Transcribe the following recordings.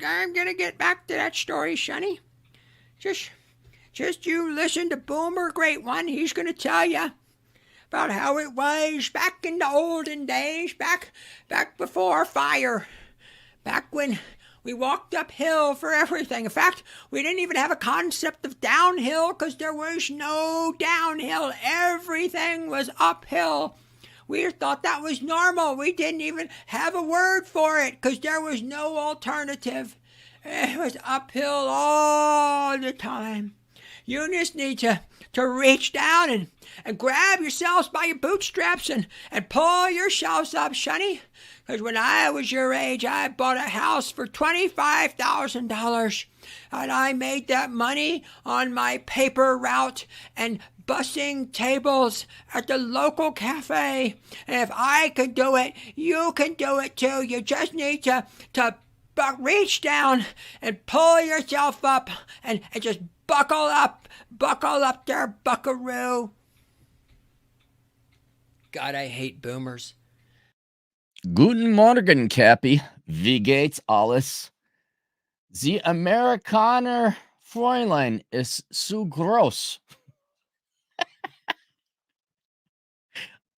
I'm gonna get back to that story, Sonny. Just, just you listen to Boomer Great One. He's gonna tell you about how it was back in the olden days, back before fire, back when we walked uphill for everything. In fact, we didn't even have a concept of downhill because there was no downhill. Everything was uphill. We thought that was normal. We didn't even have a word for it because there was no alternative. It was uphill all the time. You just need to reach down and grab yourselves by your bootstraps and pull yourselves up, Sonny. Because when I was your age, I bought a house for $25,000. And I made that money on my paper route and bussing tables at the local cafe. And if I could do it, you can do it too. You just need to reach down and pull yourself up and just buckle up there, buckaroo. God, I hate boomers. Guten Morgen, Cappy. Wie geht's alles? The Amerikaner Fräulein ist zu groß.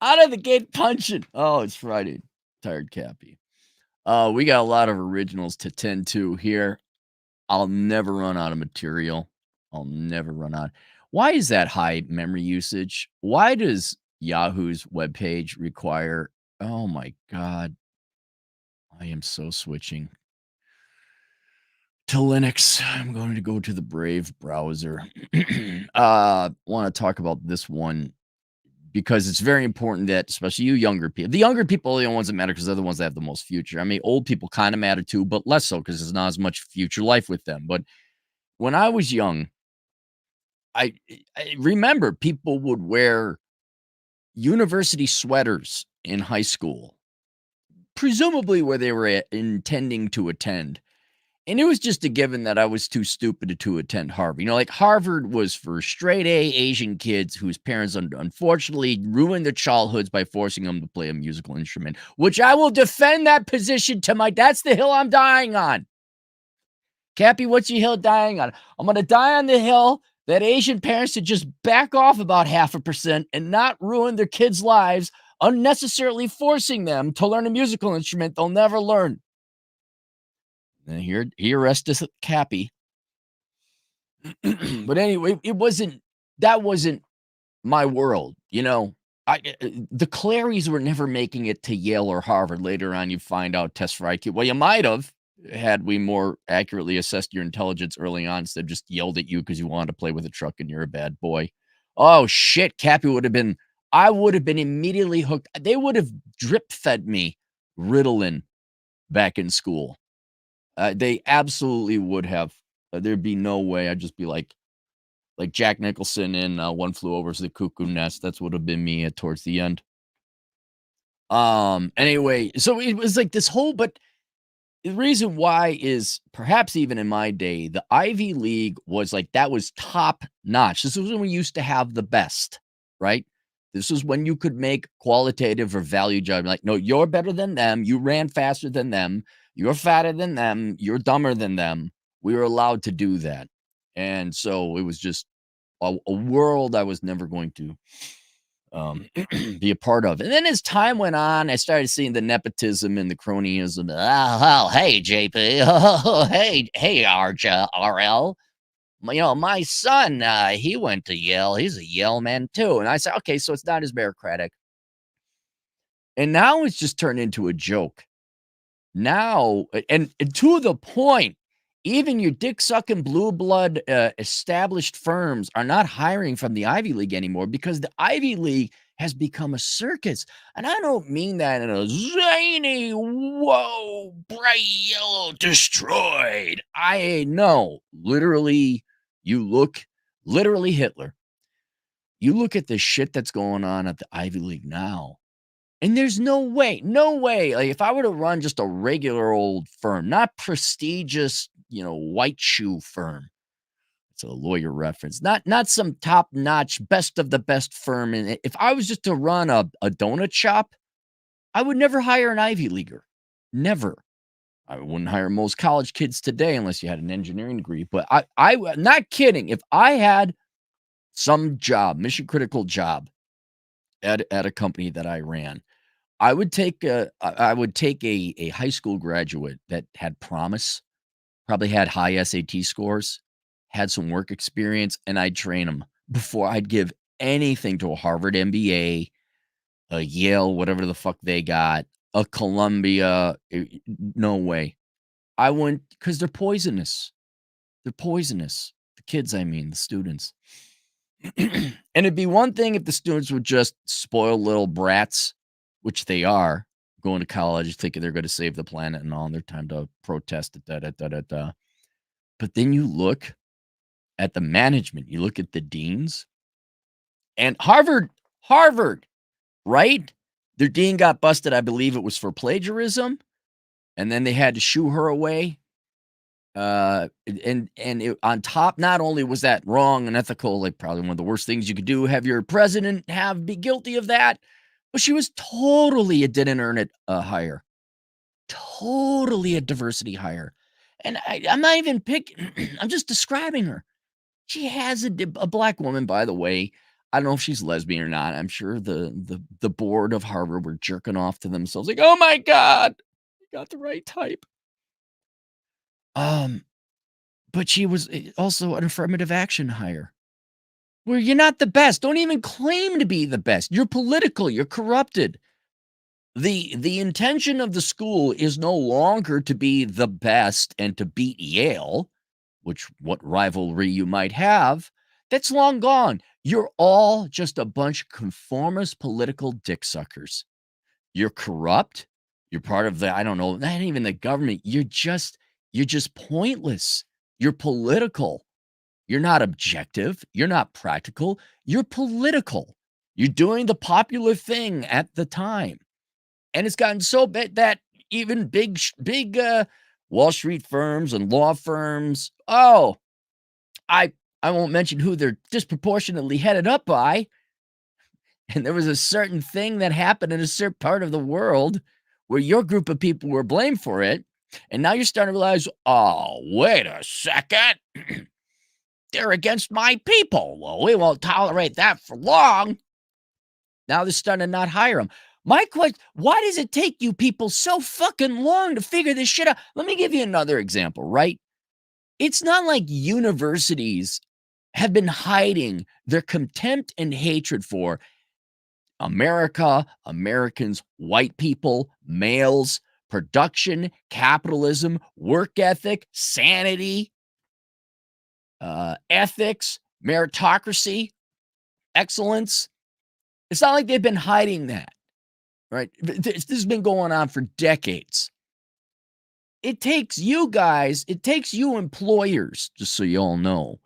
Out of the gate punching. Oh, it's Friday. Tired Cappy. We got a lot of originals to tend to here. I'll never run out of material. I'll never run out. Why is that high memory usage? Why does Yahoo's webpage require? Oh my God. I am so switching to Linux. I'm going to go to the Brave browser. Want to talk about this one because it's very important that, especially you younger people, the younger people are the ones that matter because they're the ones that have the most future. I mean, old people kind of matter too, but less so because there's not as much future life with them. But when I was young, I remember people would wear university sweaters in high school, presumably where they were intending to attend. And it was just a given that I was too stupid to attend Harvard. You know, like Harvard was for straight A Asian kids whose parents unfortunately ruined their childhoods by forcing them to play a musical instrument, which I will defend that position that's the hill I'm dying on. Cappy, what's your hill dying on? I'm going to die on the hill that Asian parents should just back off about 0.5% and not ruin their kids' lives, unnecessarily forcing them to learn a musical instrument they'll never learn. And here restus Cappy. But anyway, that wasn't my world, you know. The Clarys were never making it to Yale or Harvard. Later on, you find out test for IQ. Well, you might have had we more accurately assessed your intelligence early on instead of just yelled at you because you wanted to play with a truck and you're a bad boy. Oh shit, Cappy I would have been immediately hooked. They would have drip fed me Ritalin back in school. They absolutely would have. There'd be no way. I'd just be like Jack Nicholson in One Flew Over the Cuckoo Nest. That's would have been me towards the end. Anyway, so it was like this whole, but the reason why is perhaps even in my day, the Ivy League was like, that was top notch. This was when we used to have the best, right? This is when you could make qualitative or value judgment. Like, no, you're better than them. You ran faster than them. You're fatter than them. You're dumber than them. We were allowed to do that. And so it was just a world I was never going to be a part of. And then as time went on, I started seeing the nepotism and the cronyism. Oh, hey, JP. Oh, hey, RL. You know, my son, he went to Yale. He's a Yale man too. And I said, okay, so it's not as meritocratic. And now it's just turned into a joke. Now, and to the point, even your dick-sucking blue blood established firms are not hiring from the Ivy League anymore because the Ivy League has become a circus. And I don't mean that in a zany, whoa, bright yellow, destroyed. I know, literally, literally Hitler. You look at the shit that's going on at the Ivy League now. And there's no way. Like if I were to run just a regular old firm, not prestigious, white shoe firm. It's a lawyer reference. Not some top-notch, best of the best firm. And if I was just to run a donut shop, I would never hire an Ivy Leaguer. Never. I wouldn't hire most college kids today unless you had an engineering degree. But not kidding. If I had some job, mission critical job at a company that I ran, I would take a high school graduate that had promise, probably had high SAT scores, had some work experience, and I'd train them before I'd give anything to a Harvard MBA, a Yale, whatever the fuck they got, a Columbia. No way. I wouldn't, because they're poisonous. They're poisonous. The kids, I mean, the students. And it'd be one thing if the students were just spoiled little brats, which they are, going to college thinking they're going to save the planet and all, and their time to protest. Da, da, da, da, da. But then you look at the management, you look at the deans, and Harvard, right? Their dean got busted, I believe it was for plagiarism, and then they had to shoo her away. On top, not only was that wrong and ethical, like probably one of the worst things you could do, have your president be guilty of that, but she was totally a didn't earn it hire, totally a diversity hire, and I'm not even picking. I'm just describing her. She has a black woman, by the way. I don't know if she's lesbian or not. I'm sure the board of Harvard were jerking off to themselves, like, oh my god, we got the right type. But she was also an affirmative action hire. Where you're not the best. Don't even claim to be the best. You're political. You're corrupted. The intention of the school is no longer to be the best and to beat Yale, which what rivalry you might have. That's long gone. You're all just a bunch of conformist political dick suckers. You're corrupt. You're part of the, I don't know, not even the government. You're just pointless. You're political. You're not objective. You're not practical. You're political. You're doing the popular thing at the time. And it's gotten so bad that even big Wall Street firms and law firms, I won't mention who they're disproportionately headed up by. And there was a certain thing that happened in a certain part of the world where your group of people were blamed for it. And now you're starting to realize, oh, wait a second. They're against my people. Well, we won't tolerate that for long. Now they're starting to not hire them. My question, why does it take you people so fucking long to figure this shit out? Let me give you another example, right? It's not like universities have been hiding their contempt and hatred for America, Americans, white people, males, production, capitalism, work ethic, sanity, ethics, meritocracy, excellence. It's not like they've been hiding that, right? This has been going on for decades. It takes you guys, it takes you employers, just so you all know,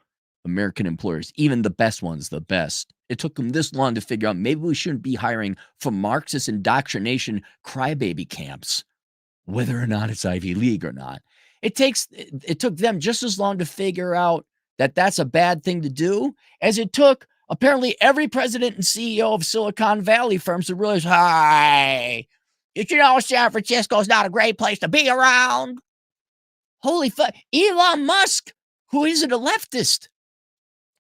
American employers, even the best ones, the best. It took them this long to figure out maybe we shouldn't be hiring for Marxist indoctrination crybaby camps, whether or not it's Ivy League or not. It took them just as long to figure out that that's a bad thing to do as it took apparently every president and CEO of Silicon Valley firms to realize, hi, did you know San Francisco is not a great place to be around? Holy fuck. Elon Musk, who isn't a leftist,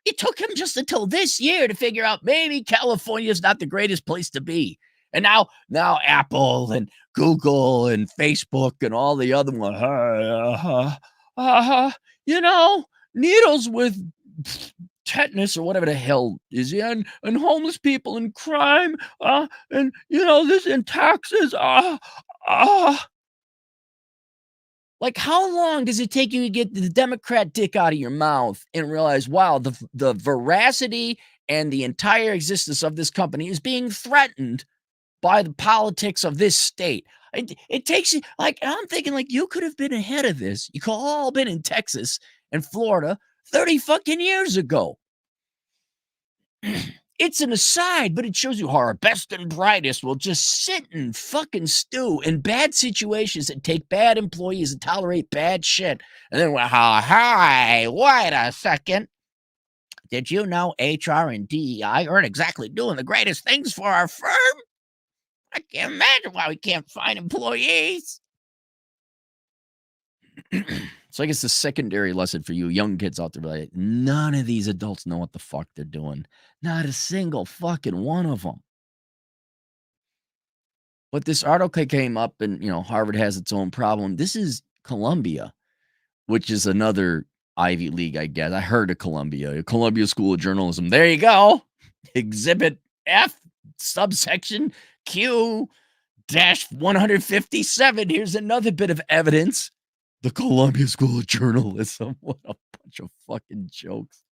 it took him just until this year to figure out maybe California is not the greatest place to be. And now Apple and Google and Facebook and all the other ones, needles with tetanus or whatever the hell is it, and homeless people and crime, and this in taxes, Like, how long does it take you to get the Democrat dick out of your mouth and realize, wow, the veracity and the entire existence of this company is being threatened by the politics of this state? It takes you, like, I'm thinking, like, you could have been ahead of this. You could have all been in Texas and Florida 30 fucking years ago. It's an aside, but it shows you how our best and brightest will just sit and fucking stew in bad situations and take bad employees and tolerate bad shit. And then, hi, wait a second. Did you know HR and DEI aren't exactly doing the greatest things for our firm? I can't imagine why we can't find employees. So I guess the secondary lesson for you young kids out there, like, none of these adults know what the fuck they're doing. Not a single fucking one of them. But this article came up and, Harvard has its own problem. This is Columbia, which is another Ivy League, I guess. I heard of Columbia, Columbia School of Journalism. There you go. Exhibit F, subsection Q dash 157. Here's another bit of evidence. The Columbia School of Journalism. What a bunch of fucking jokes.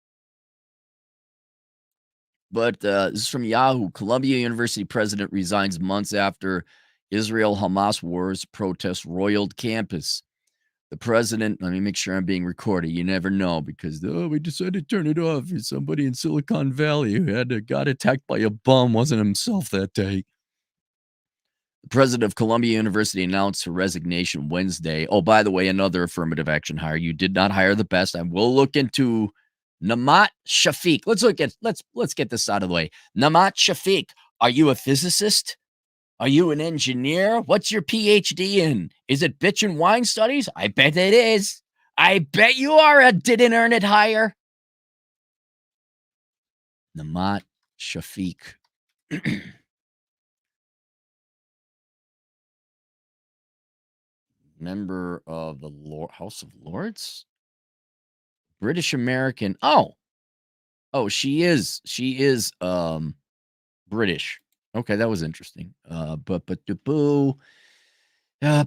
But this is from Yahoo. Columbia University president resigns months after Israel-Hamas wars protests roiled campus. The president, let me make sure I'm being recorded. You never know because, we decided to turn it off. Somebody in Silicon Valley who got attacked by a bum wasn't himself that day. The president of Columbia University announced her resignation Wednesday. Oh, by the way, another affirmative action hire. You did not hire the best. I will look into Namat Shafiq. Let's get this out of the way. Namat Shafiq, are you a physicist? Are you an engineer? What's your PhD in? Is it bitch and wine studies? I bet it is. I bet you are a didn't earn it hire. Namat Shafiq. Member of the House of Lords? British American. Oh, she is British. Okay, that was interesting.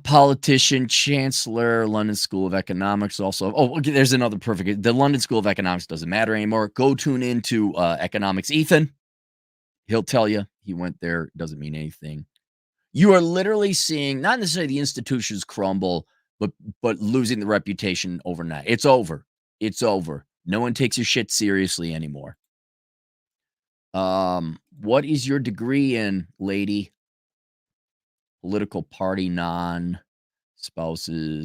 Politician, chancellor, London School of Economics. Also, okay, there's another perfect. The London School of Economics doesn't matter anymore. Go tune into economics. Ethan, he'll tell you he went there. Doesn't mean anything. You are literally seeing not necessarily the institutions crumble, but losing the reputation overnight. It's over. It's over. No one takes your shit seriously anymore. What is your degree in, lady? Political party non-spouses,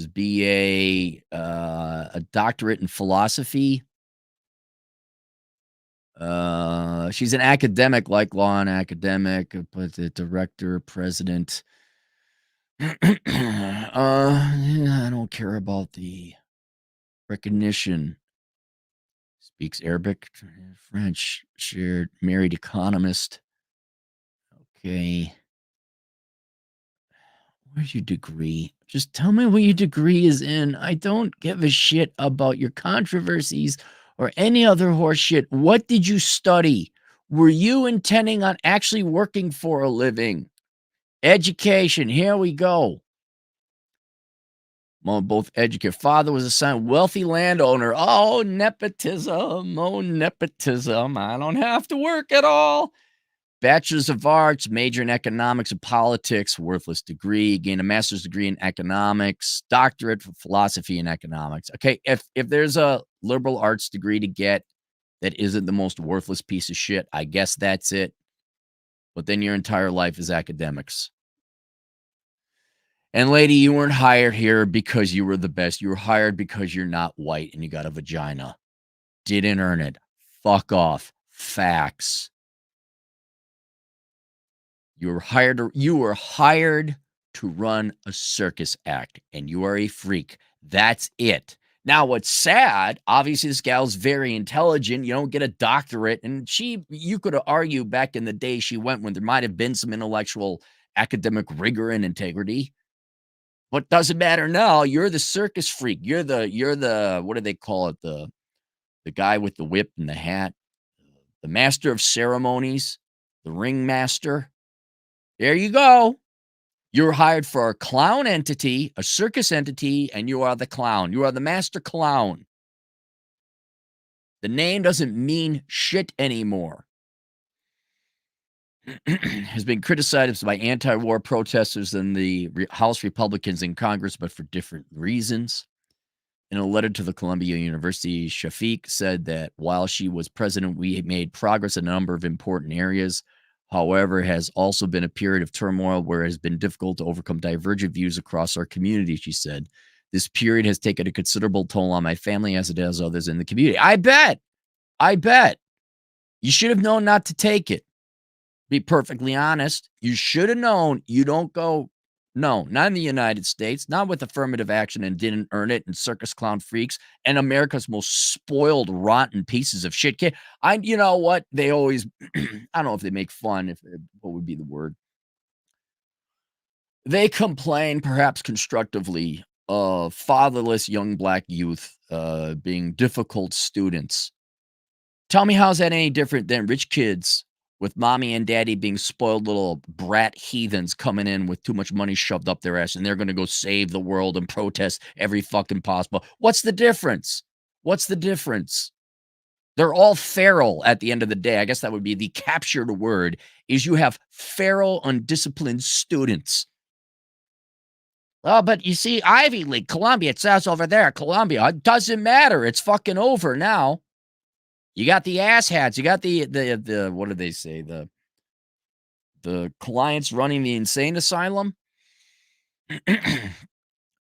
BA, a doctorate in philosophy. She's an academic, like law and academic, but the director, president. I don't care about the recognition. Speaks Arabic, French, shared, married economist. Okay. Where's your degree? Just tell me what your degree is in. I don't give a shit about your controversies or any other horse shit. What did you study? Were you intending on actually working for a living? Education. Here we go. Well, both educated. Father was a son, wealthy landowner. Oh, nepotism. Oh, nepotism. I don't have to work at all. Bachelor's of Arts, major in economics and politics, worthless degree, gained a master's degree in economics, doctorate for philosophy and economics. Okay, if there's a liberal arts degree to get that isn't the most worthless piece of shit, I guess that's it. But then your entire life is academics. And lady, you weren't hired here because you were the best. You were hired because you're not white and you got a vagina. Didn't earn it. Fuck off. Facts. You were hired to run a circus act, and you are a freak. That's it. Now, what's sad, obviously, this gal's very intelligent. You don't get a doctorate. And you could argue back in the day she went when there might have been some intellectual academic rigor and integrity. But doesn't matter now. You're the circus freak. You're the what do they call it? The guy with the whip and the hat, the master of ceremonies, the ringmaster. There you go. You're hired for a clown entity, a circus entity, and you are the clown. You are the master clown. The name doesn't mean shit anymore. Has been criticized by anti-war protesters and the House Republicans in Congress, but for different reasons. In a letter to the Columbia University, Shafiq said that while she was president, we made progress in a number of important areas. However, it has also been a period of turmoil where it has been difficult to overcome divergent views across our community, she said. This period has taken a considerable toll on my family as it has others in the community. I bet. You should have known not to take it. Be perfectly honest. You should have known you don't go No, not in the United States, not with affirmative action and didn't earn it and circus clown freaks and America's most spoiled, rotten pieces of shit. You know what? They always, I don't know if they make fun, if what would be the word? They complain, perhaps constructively, of fatherless young black youth being difficult students. Tell me how's that any different than rich kids with mommy and daddy being spoiled little brat heathens coming in with too much money shoved up their ass, and they're gonna go save the world and protest every fucking possible. What's the difference? What's the difference? They're all feral at the end of the day. I guess that would be the captured word, is you have feral, undisciplined students. Oh, but you see, Ivy League, Columbia, it says over there, Columbia. It doesn't matter. It's fucking over now. You got the asshats. You got the what do they say? The clients running the insane asylum.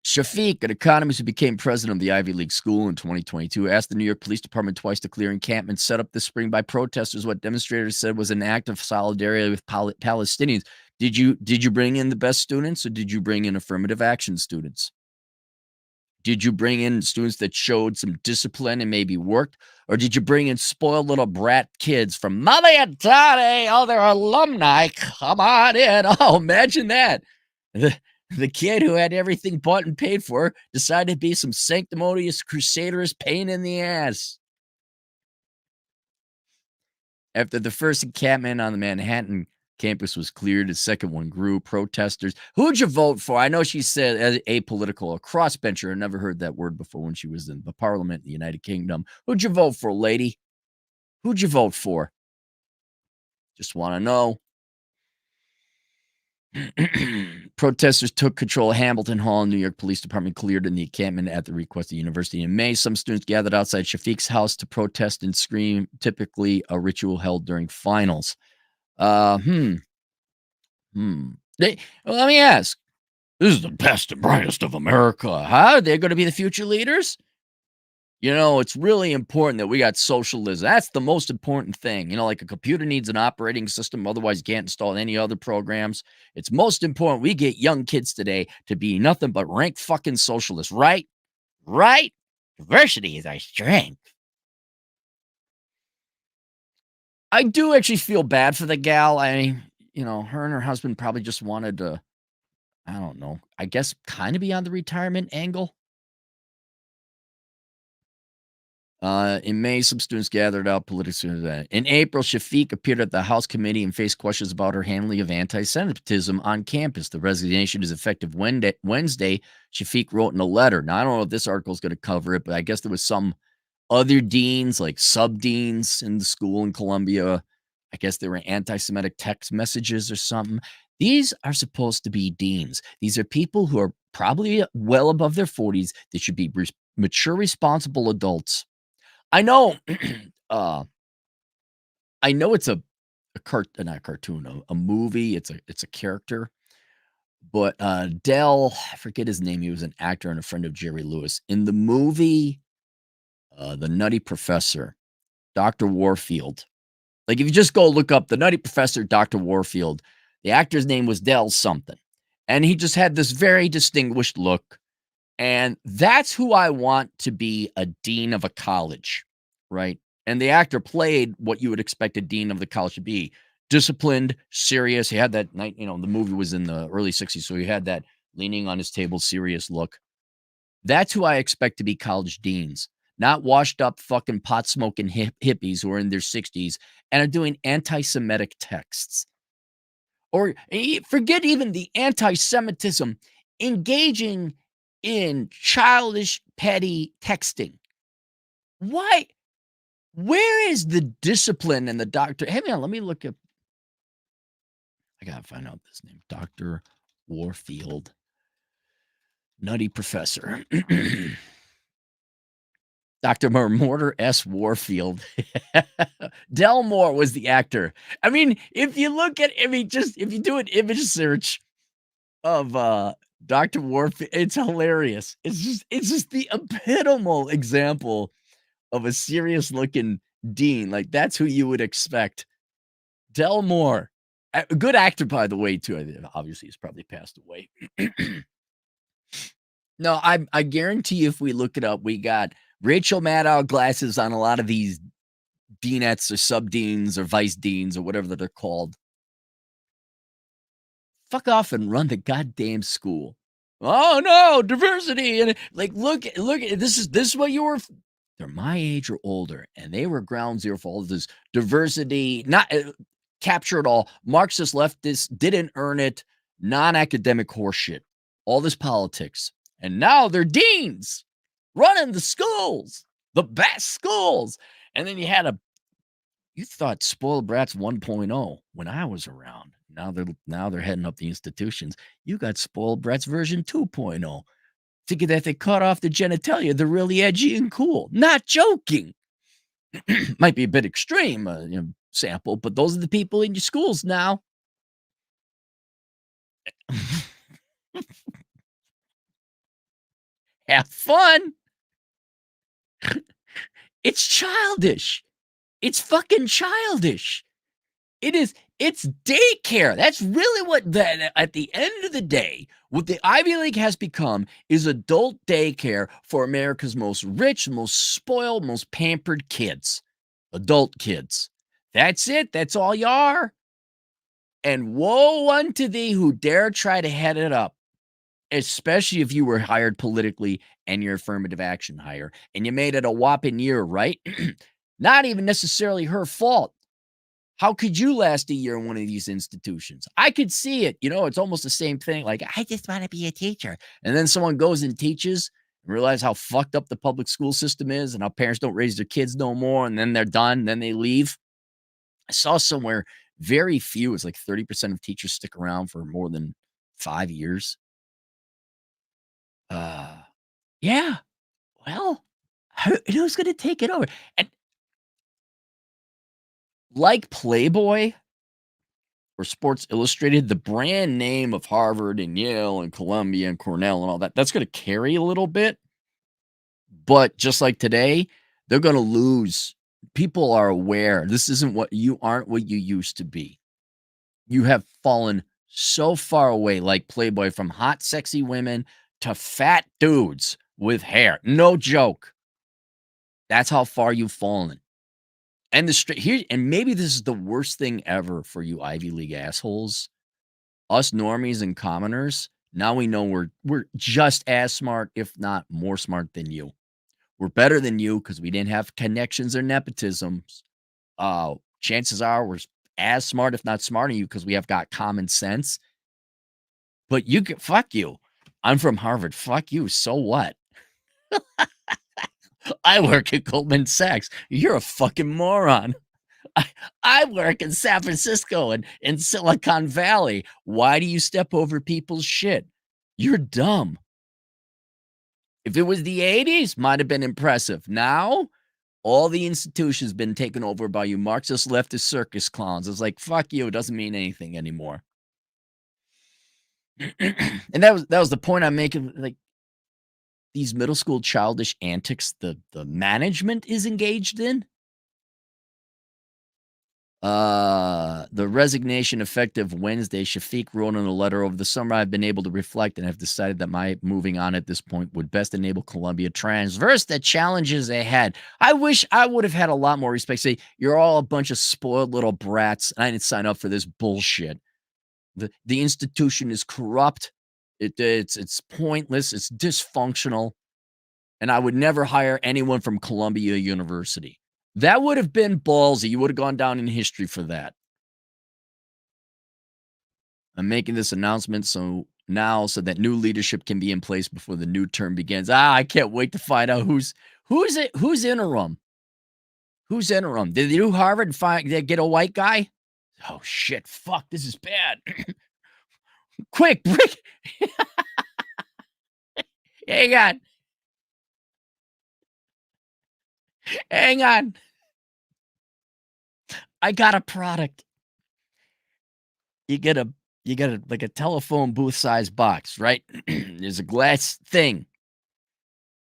Shafiq, an economist who became president of the Ivy League school in 2022, asked the New York Police Department twice to clear encampments set up this spring by protesters, what demonstrators said was an act of solidarity with Palestinians. Did you bring in the best students, or did you bring in affirmative action students? Did you bring in students that showed some discipline and maybe worked? Or did you bring in spoiled little brat kids from mommy and daddy? Oh, they're alumni. Come on in. Oh, imagine that. The kid who had everything bought and paid for decided to be some sanctimonious crusader's pain in the ass. After the first encampment on the Manhattan campus was cleared, the second one grew. Protesters. Who'd you vote for? I know she said apolitical, a crossbencher. I never heard that word before when she was in the parliament in the United Kingdom. Who'd you vote for, lady? Who'd you vote for? Just want to know. Protesters took control of Hamilton Hall. New York Police Department cleared in the encampment at the request of the university in May. Some students gathered outside Shafiq's house to protest and scream, typically a ritual held during finals. Let me ask. This is the best and brightest of America. Huh? They're going to be the future leaders? You know, it's really important that we got socialism. That's the most important thing. You know, like a computer needs an operating system. Otherwise, you can't install any other programs. It's most important we get young kids today to be nothing but rank fucking socialists, right? Right? Diversity is our strength. I do actually feel bad for the gal. Her and her husband probably just wanted to, I don't know, I guess kind of be on the retirement angle. In May, some students gathered out political. In April, Shafiq appeared at the House committee and faced questions about her handling of anti-Semitism on campus. The resignation is effective Wednesday. Shafiq wrote in a letter. Now, I don't know if this article is going to cover it, but I guess there was some other deans, like sub-deans in the school in Columbia. I guess there were anti-Semitic text messages or something. These are supposed to be deans. These are people who are probably well above their 40s. They should be mature, responsible adults. I know, I know it's not a cartoon, a movie. It's a character, but Dell, I forget his name. He was an actor and a friend of Jerry Lewis in the movie, The Nutty Professor, Dr. Warfield. Like if you just go look up The Nutty Professor, Dr. Warfield, the actor's name was Dell something, and he just had this very distinguished look. And that's who I want to be a dean of a college, right? And the actor played what you would expect a dean of the college to be. Disciplined, serious. He had that night, the movie was in the early 60s, so he had that leaning on his table, serious look. That's who I expect to be college deans, not washed up fucking pot smoking hippies who are in their 60s and are doing anti-Semitic texts. Or forget even the anti-Semitism, engaging in childish, petty texting. Why? Where is the discipline and the doctor? Hey, man, let me look up. I got to find out this name. Dr. Warfield. Nutty Professor. Dr. Mortar S. Warfield. Delmore was the actor. I mean, if you look at, if you do an image search of Dr. Warfield, it's hilarious. It's just the epitomal example of a serious looking dean. Like that's who you would expect. Delmore. A good actor, by the way, too. Obviously, he's probably passed away. No, I guarantee you, if we look it up, we got Rachel Maddow glasses on a lot of these deanettes or sub-deans or vice deans or whatever that they're called. Fuck off and run the goddamn school. Oh no, diversity. And like, look, this is what you were. They're my age or older, and they were ground zero for all of this diversity, not capture it all. Marxist leftists didn't earn it, non-academic horseshit, all this politics. And now they're deans running the schools, the best schools. And then you thought spoiled brats 1.0 when I was around. Now they're heading up the institutions. You got spoiled brats version 2.0. Thinking that they cut off the genitalia, they're really edgy and cool. Not joking. Might be a bit extreme, sample, but those are the people in your schools now. Have fun. It's childish. It's fucking childish. It is. It's daycare. That's really what at the end of the day, what the Ivy League has become is adult daycare for America's most rich, most spoiled, most pampered kids. Adult kids. That's it. That's all you are. And woe unto thee who dare try to head it up, especially if you were hired politically and your affirmative action hire, and you made it a whopping year, right? Not even necessarily her fault. How could you last a year in one of these institutions? I could see it. It's almost the same thing. Like, I just want to be a teacher. And then someone goes and teaches and realize how fucked up the public school system is and how parents don't raise their kids no more. And then they're done. Then they leave. I saw somewhere very few, it's like 30% of teachers stick around for more than 5 years. Yeah. Well, who's going to take it over? And like Playboy or Sports Illustrated, the brand name of Harvard and Yale and Columbia and Cornell and all that, that's going to carry a little bit. But just like today, they're going to lose. People are aware you aren't what you used to be. You have fallen so far away, like Playboy, from hot, sexy women to fat dudes with hair. No joke. That's how far you've fallen. And maybe this is the worst thing ever for you Ivy League assholes. Us normies and commoners, now we know we're just as smart, if not more smart than you. We're better than you because we didn't have connections or nepotisms. Chances are we're as smart, if not smarter than you, because we have got common sense. But fuck you. I'm from Harvard. Fuck you. So what? I work at Goldman Sachs. You're a fucking moron. I work in San Francisco and in Silicon Valley. Why do you step over people's shit? You're dumb. If it was the 80s, might have been impressive. Now, all the institutions been taken over by you Marxist leftist circus clowns. It's like, fuck you. It doesn't mean anything anymore. And that was the point I'm making. Like, these middle school childish antics the management is engaged in. The resignation effective Wednesday. Shafiq wrote in a letter, over the summer I've been able to reflect and have decided that my moving on at this point would best enable Columbia traverse the challenges ahead. I wish I would have had a lot more respect. Say, you're all a bunch of spoiled little brats, and I didn't sign up for this bullshit. The institution is corrupt. It's pointless. It's dysfunctional. And I would never hire anyone from Columbia University. That would have been ballsy. You would have gone down in history for that. I'm making this announcement so that new leadership can be in place before the new term begins. I can't wait to find out who's interim. Who's interim? Did they do Harvard and get a white guy? Oh shit! Fuck! This is bad. Quick, break. Hang on. Hang on. I got a product. You get a like a telephone booth size box, right? There's a glass thing.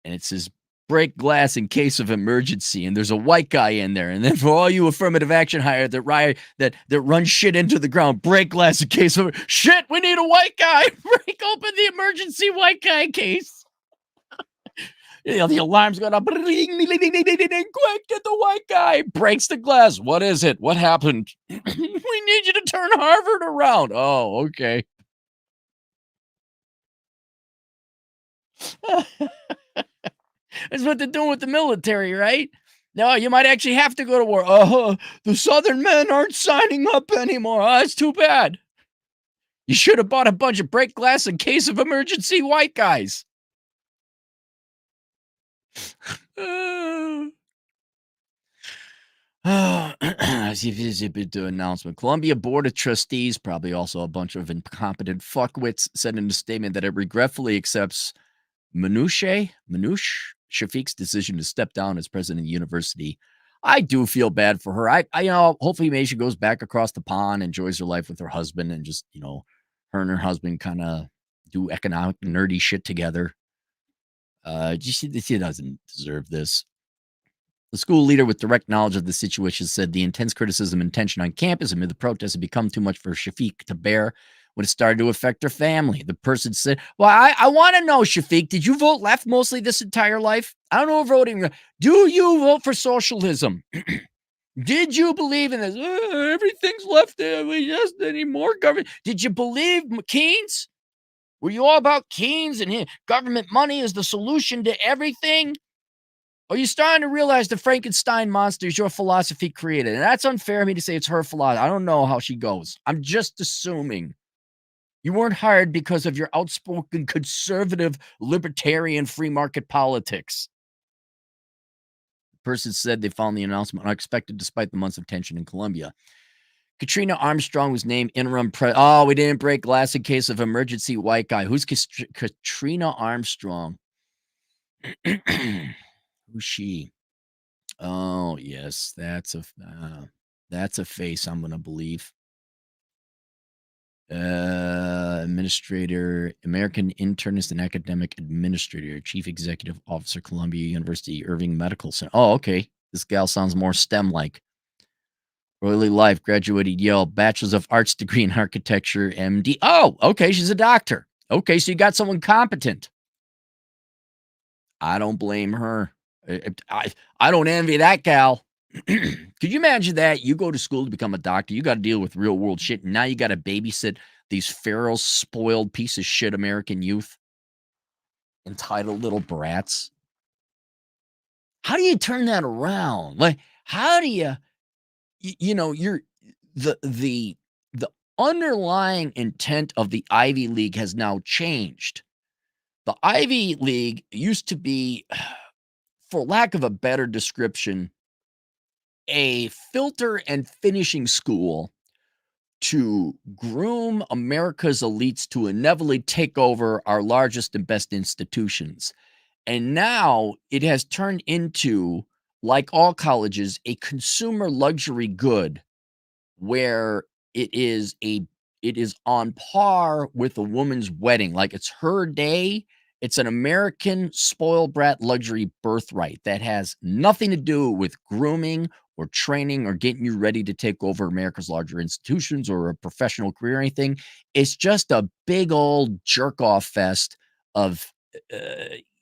And it says break glass in case of emergency, and there's a white guy in there. And then for all you affirmative action hire that run shit into the ground, break glass in case of shit. We need a white guy. Break open the emergency white guy case. The alarm's going up. Quick, get the white guy. Breaks the glass. What is it? What happened? We need you to turn Harvard around. Oh, okay. That's what they're doing with the military, right? No, you might actually have to go to war. The Southern men aren't signing up anymore. Oh, that's too bad. You should have bought a bunch of break glass in case of emergency white guys. Announcement. Columbia Board of Trustees, probably also a bunch of incompetent fuckwits, said in a statement that it regretfully accepts Manouche Shafiq's decision to step down as president of the university. I do feel bad for her. I hopefully maybe she goes back across the pond, enjoys her life with her husband, and just, her and her husband kind of do economic nerdy shit together. She doesn't deserve this. The school leader with direct knowledge of the situation said the intense criticism and tension on campus amid the protests had become too much for Shafiq to bear when it started to affect her family. The person said, well, I want to know, Shafiq, did you vote left mostly this entire life? I don't know voting. Do you vote for socialism? Did you believe in this? Everything's left there. We just need more government. Did you believe Keynes? Were you all about Keynes and government money is the solution to everything? Are you starting to realize the Frankenstein monster is your philosophy created? And that's unfair of me to say it's her philosophy. I don't know how she goes. I'm just assuming. You weren't hired because of your outspoken conservative libertarian free market politics. The person said they found the announcement unexpected despite the months of tension in Colombia. Katrina Armstrong was named interim president. Oh, we didn't break glass in case of emergency white guy. Who's Katrina Armstrong? Who's she? Oh, yes, that's a face I'm going to believe. Administrator, American internist and academic administrator, chief executive officer, Columbia University Irving Medical Center. Oh, okay. This gal sounds more STEM-like. Early life, graduated Yale, bachelor's of arts degree in architecture, MD. Oh, okay, she's a doctor. Okay, so you got someone competent. I don't blame her. I don't envy that gal. Could you imagine that? You go to school to become a doctor. You got to deal with real world shit. And now you got to babysit these feral, spoiled piece of shit American youth. Entitled little brats. How do you turn that around? Like, how do you're the underlying intent of the Ivy League has now changed. The Ivy League used to be, for lack of a better description, a filter and finishing school to groom America's elites to inevitably take over our largest and best institutions. And now it has turned into, like all colleges, a consumer luxury good where it is on par with a woman's wedding. Like it's her day. It's an American spoiled brat luxury birthright that has nothing to do with grooming or training or getting you ready to take over America's larger institutions or a professional career or anything. It's just a big old jerk-off fest of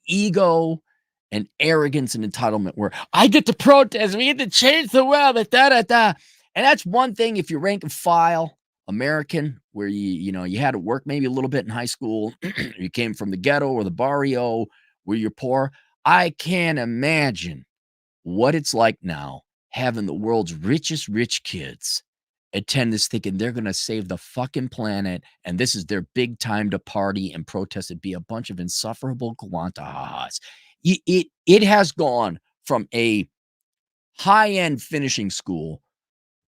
ego and arrogance and entitlement where I get to protest, we get to change the world, da-da-da. And that's one thing if you're rank and file American, where you had to work maybe a little bit in high school, you came from the ghetto or the barrio where you're poor. I can't imagine what it's like now having the world's richest rich kids attend this thinking they're going to save the fucking planet and this is their big time to party and protest and be a bunch of insufferable guantas. It has gone from a high-end finishing school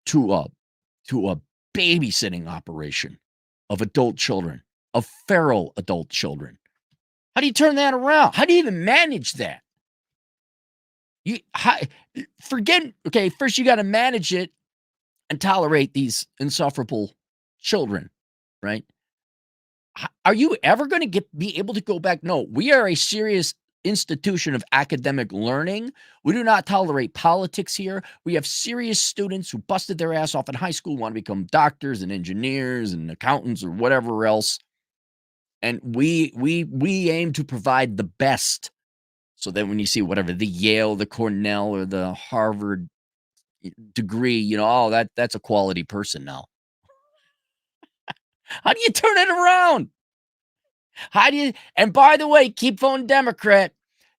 to a babysitting operation of adult children, of feral adult children. How do you turn that around? How do you even manage that? First you got to manage it and tolerate these insufferable children, right? Are you ever going to be able to go back? No, we are a serious institution of academic learning. We do not tolerate politics here. We have serious students who busted their ass off in high school, want to become doctors and engineers and accountants or whatever else. And we aim to provide the best. So that when you see whatever the Yale, the Cornell, or the Harvard degree, oh, that's a quality person now. How do you turn it around? How do you? And by the way, keep voting Democrat.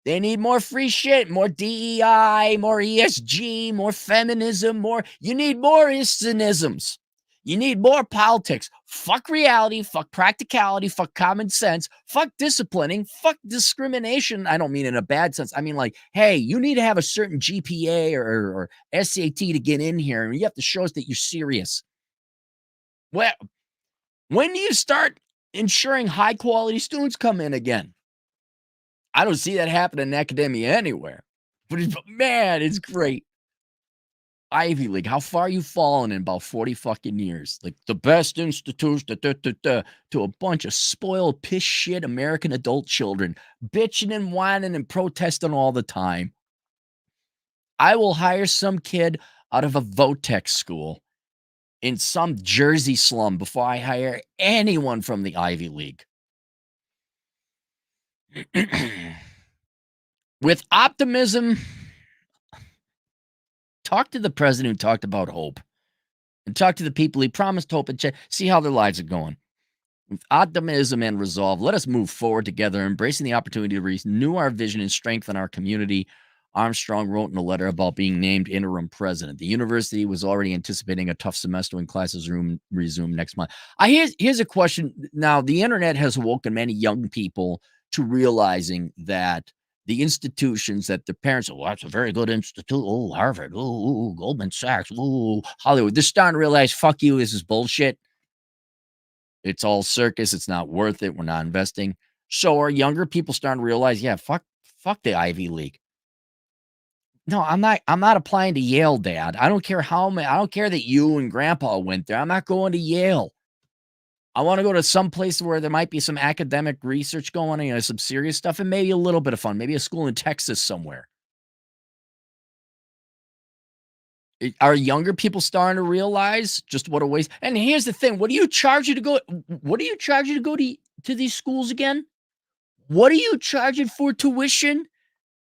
They need more free shit, more DEI, more ESG, more feminism, more. You need more instantisms. You need more politics. Fuck reality. Fuck practicality. Fuck common sense. Fuck disciplining. Fuck discrimination. I don't mean in a bad sense. I mean, like, hey, you need to have a certain GPA or SAT to get in here, and you have to show us that you're serious. Well, when do you start ensuring high quality students come in again? I don't see that happen in academia anywhere. But man, it's great. Ivy League, how far you fallen in about 40 fucking years? Like the best institution to a bunch of spoiled piss shit American adult children bitching and whining and protesting all the time. I will hire some kid out of a Votech school in some Jersey slum before I hire anyone from the Ivy League. With optimism, talk to the president who talked about hope and talk to the people he promised hope and see how their lives are going. With optimism and resolve, let us move forward together, embracing the opportunity to renew our vision and strengthen our community. Armstrong wrote in a letter about being named interim president. The university was already anticipating a tough semester when classes resume next month. Here's a question. Now, the internet has awoken many young people to realizing that the institutions that their parents, oh, that's a very good institute. Oh, Harvard. Oh, Goldman Sachs. Oh, Hollywood. They're starting to realize, fuck you, this is bullshit. It's all circus. It's not worth it. We're not investing. So are younger people starting to realize, yeah, fuck the Ivy League. No, I'm not applying to Yale, Dad. I don't care I don't care that you and Grandpa went there. I'm not going to Yale. I want to go to some place where there might be some academic research going on, some serious stuff, and maybe a little bit of fun. Maybe a school in Texas somewhere. Are younger people starting to realize just what a waste? And here's the thing: what do you charge you to go? What do you charge you to go to these schools again? What are you charging for tuition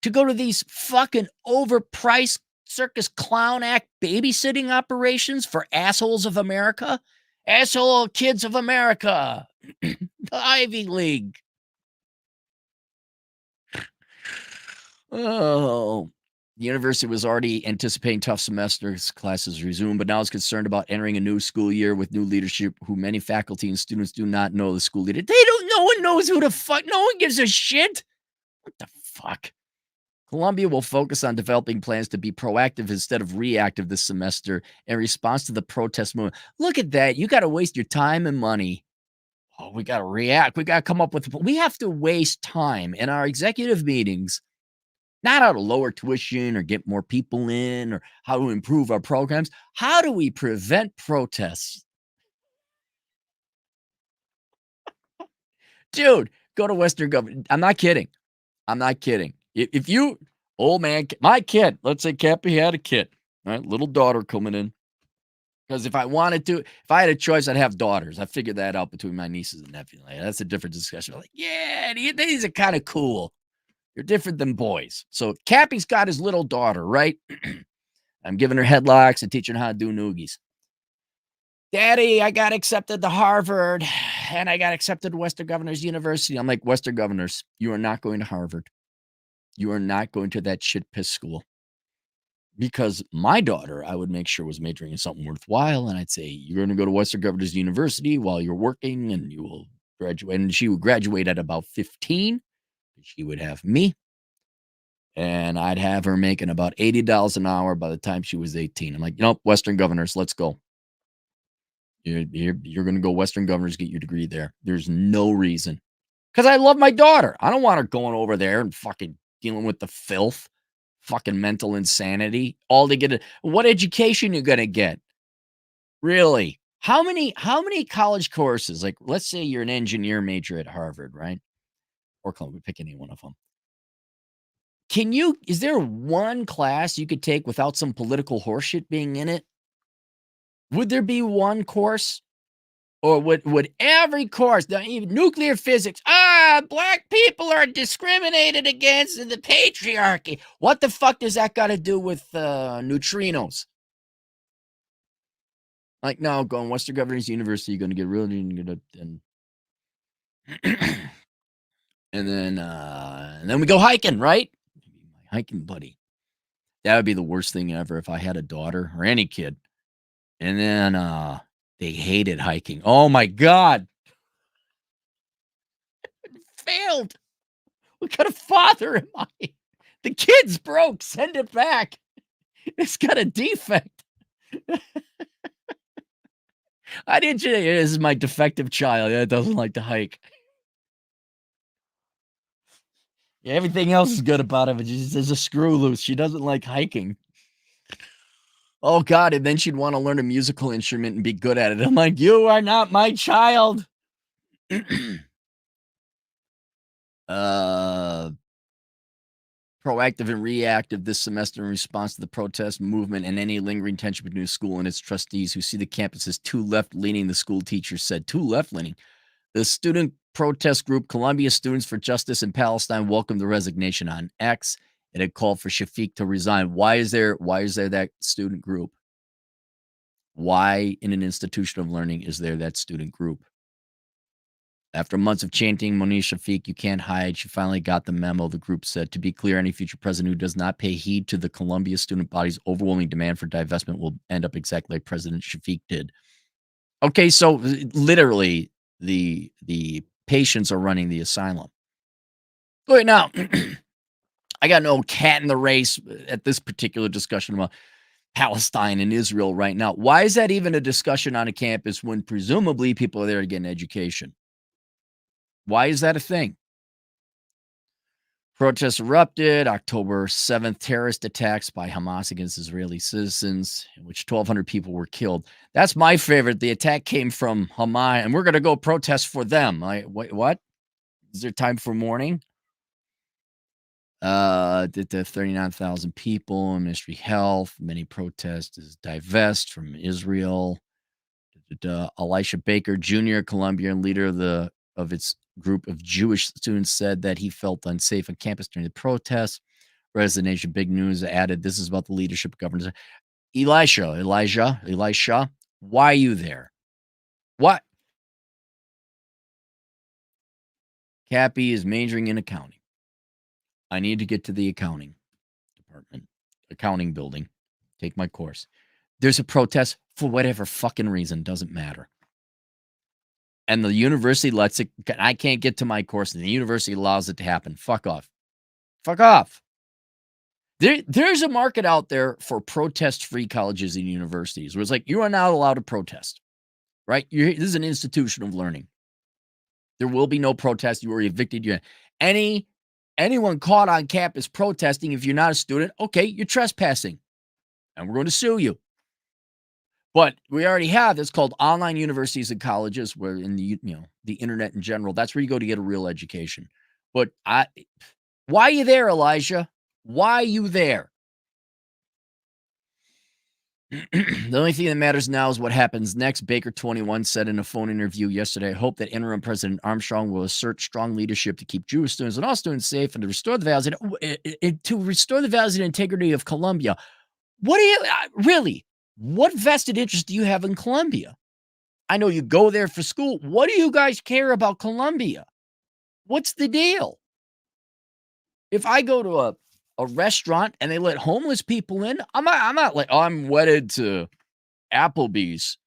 to go to these fucking overpriced circus clown act babysitting operations for assholes of America? Asshole kids of America. The Ivy League. Oh, the university was already anticipating tough semesters, classes resume, but now is concerned about entering a new school year with new leadership who many faculty and students do not know the school leader. No one knows who the fuck, no one gives a shit. What the fuck? Columbia will focus on developing plans to be proactive instead of reactive this semester in response to the protest movement. Look at that. You got to waste your time and money. Oh, we got to react. We got to come up with, we have to waste time in our executive meetings, not how to lower tuition or get more people in or how to improve our programs. How do we prevent protests? Dude, go to Western government. I'm not kidding. If you, old man, my kid, let's say Cappy had a kid, right? Little daughter coming in. Because if I had a choice, I'd have daughters. I figured that out between my nieces and nephews. Like, that's a different discussion. Like, yeah, these are kind of cool. You're different than boys. So Cappy's got his little daughter, right? I'm giving her headlocks and teaching her how to do noogies. Daddy, I got accepted to Harvard and I got accepted to Western Governors University. I'm like, Western Governors, you are not going to Harvard. You are not going to that shit piss school. Because my daughter, I would make sure was majoring in something worthwhile. And I'd say, you're going to go to Western Governors University while you're working and you will graduate. And she would graduate at about 15. She would have me. And I'd have her making about $80 an hour by the time she was 18. I'm like, Western Governors, let's go. You're going to go Western Governors, get your degree there. There's no reason. Because I love my daughter. I don't want her going over there and fucking dealing with the filth. Fucking mental insanity. All to get what education you gonna get? Really? How many college courses? Like, let's say you're an engineer major at Harvard, right? Or Columbia, pick any one of them. Is there one class you could take without some political horseshit being in it? Would there be one course? Or would every course, even nuclear physics, black people are discriminated against in the patriarchy. What the fuck does that got to do with neutrinos? Like, no, going Western Governors University, you're going to get really good. And then we go hiking, right? My hiking buddy. That would be the worst thing ever if I had a daughter or any kid. And then they hated hiking. Oh my God. Failed. What kind of father am I? The kid's broke. Send it back. It's got a defect. I didn't. This is my defective child that doesn't like to hike. Yeah, everything else is good about it, but there's a screw loose. She doesn't like hiking. Oh God! And then she'd want to learn a musical instrument and be good at it. I'm like, you are not my child. Proactive and reactive this semester in response to the protest movement and any lingering tension between the school and its trustees who see the campus as too left-leaning, the school teachers said. Too left-leaning. The student protest group Columbia Students for Justice in Palestine welcomed the resignation on X. It had called for Shafiq to resign. Why is there that student group? Why in an institution of learning is there that student group? After months of chanting, Monish Shafiq, you can't hide. She finally got the memo. The group said, to be clear, any future president who does not pay heed to the Columbia student body's overwhelming demand for divestment will end up exactly like President Shafiq did. Okay, so literally the patients are running the asylum. Wait, now, I got no cat in the race at this particular discussion about Palestine and Israel right now. Why is that even a discussion on a campus when presumably people are there to get an education? Why is that a thing? Protests erupted October 7th, terrorist attacks by Hamas against Israeli citizens, in which 1,200 people were killed. That's my favorite. The attack came from Hamas, and we're going to go protest for them. Wait, what? Is there time for mourning? 39,000 people, Ministry of Health, many protesters divest from Israel. Elisha Baker Jr., Colombian leader of its group of Jewish students, said that he felt unsafe on campus during the protests. Resignation, big news, added, this is about the leadership of governors. Elisha, why are you there? What? Cappy is majoring in accounting. I need to get to the accounting department, accounting building, take my course. There's a protest for whatever fucking reason, doesn't matter. And the university lets it, I can't get to my course, and the university allows it to happen. Fuck off. Fuck off. There's a market out there for protest-free colleges and universities where it's like, you are not allowed to protest, right? This is an institution of learning. There will be no protest. You are evicted. Anyone caught on campus protesting, if you're not a student, okay, you're trespassing, and we're going to sue you. But we already have, it's called online universities and colleges, where in the internet in general, that's where you go to get a real education. But why are you there, Elijah? Why are you there? The only thing that matters now is what happens next. Baker 21 said in a phone interview yesterday, I hope that interim President Armstrong will assert strong leadership to keep Jewish students and all students safe and to restore the values and integrity of Columbia. What do you really? What vested interest do you have in Columbia? I know you go there for school. What do you guys care about Columbia? What's the deal? If I go to a restaurant and they let homeless people in, I'm not like, I'm wedded to Applebee's.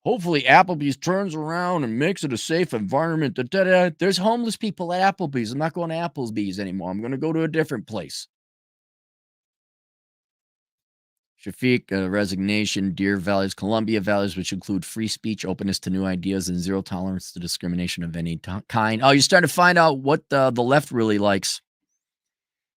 Hopefully Applebee's turns around and makes it a safe environment. There's homeless people at Applebee's. I'm not going to Applebee's anymore. I'm going to go to a different place. Shafiq, resignation, Dear values, Columbia values, which include free speech, openness to new ideas, and zero tolerance to discrimination of any kind. Oh, you're starting to find out what the left really likes.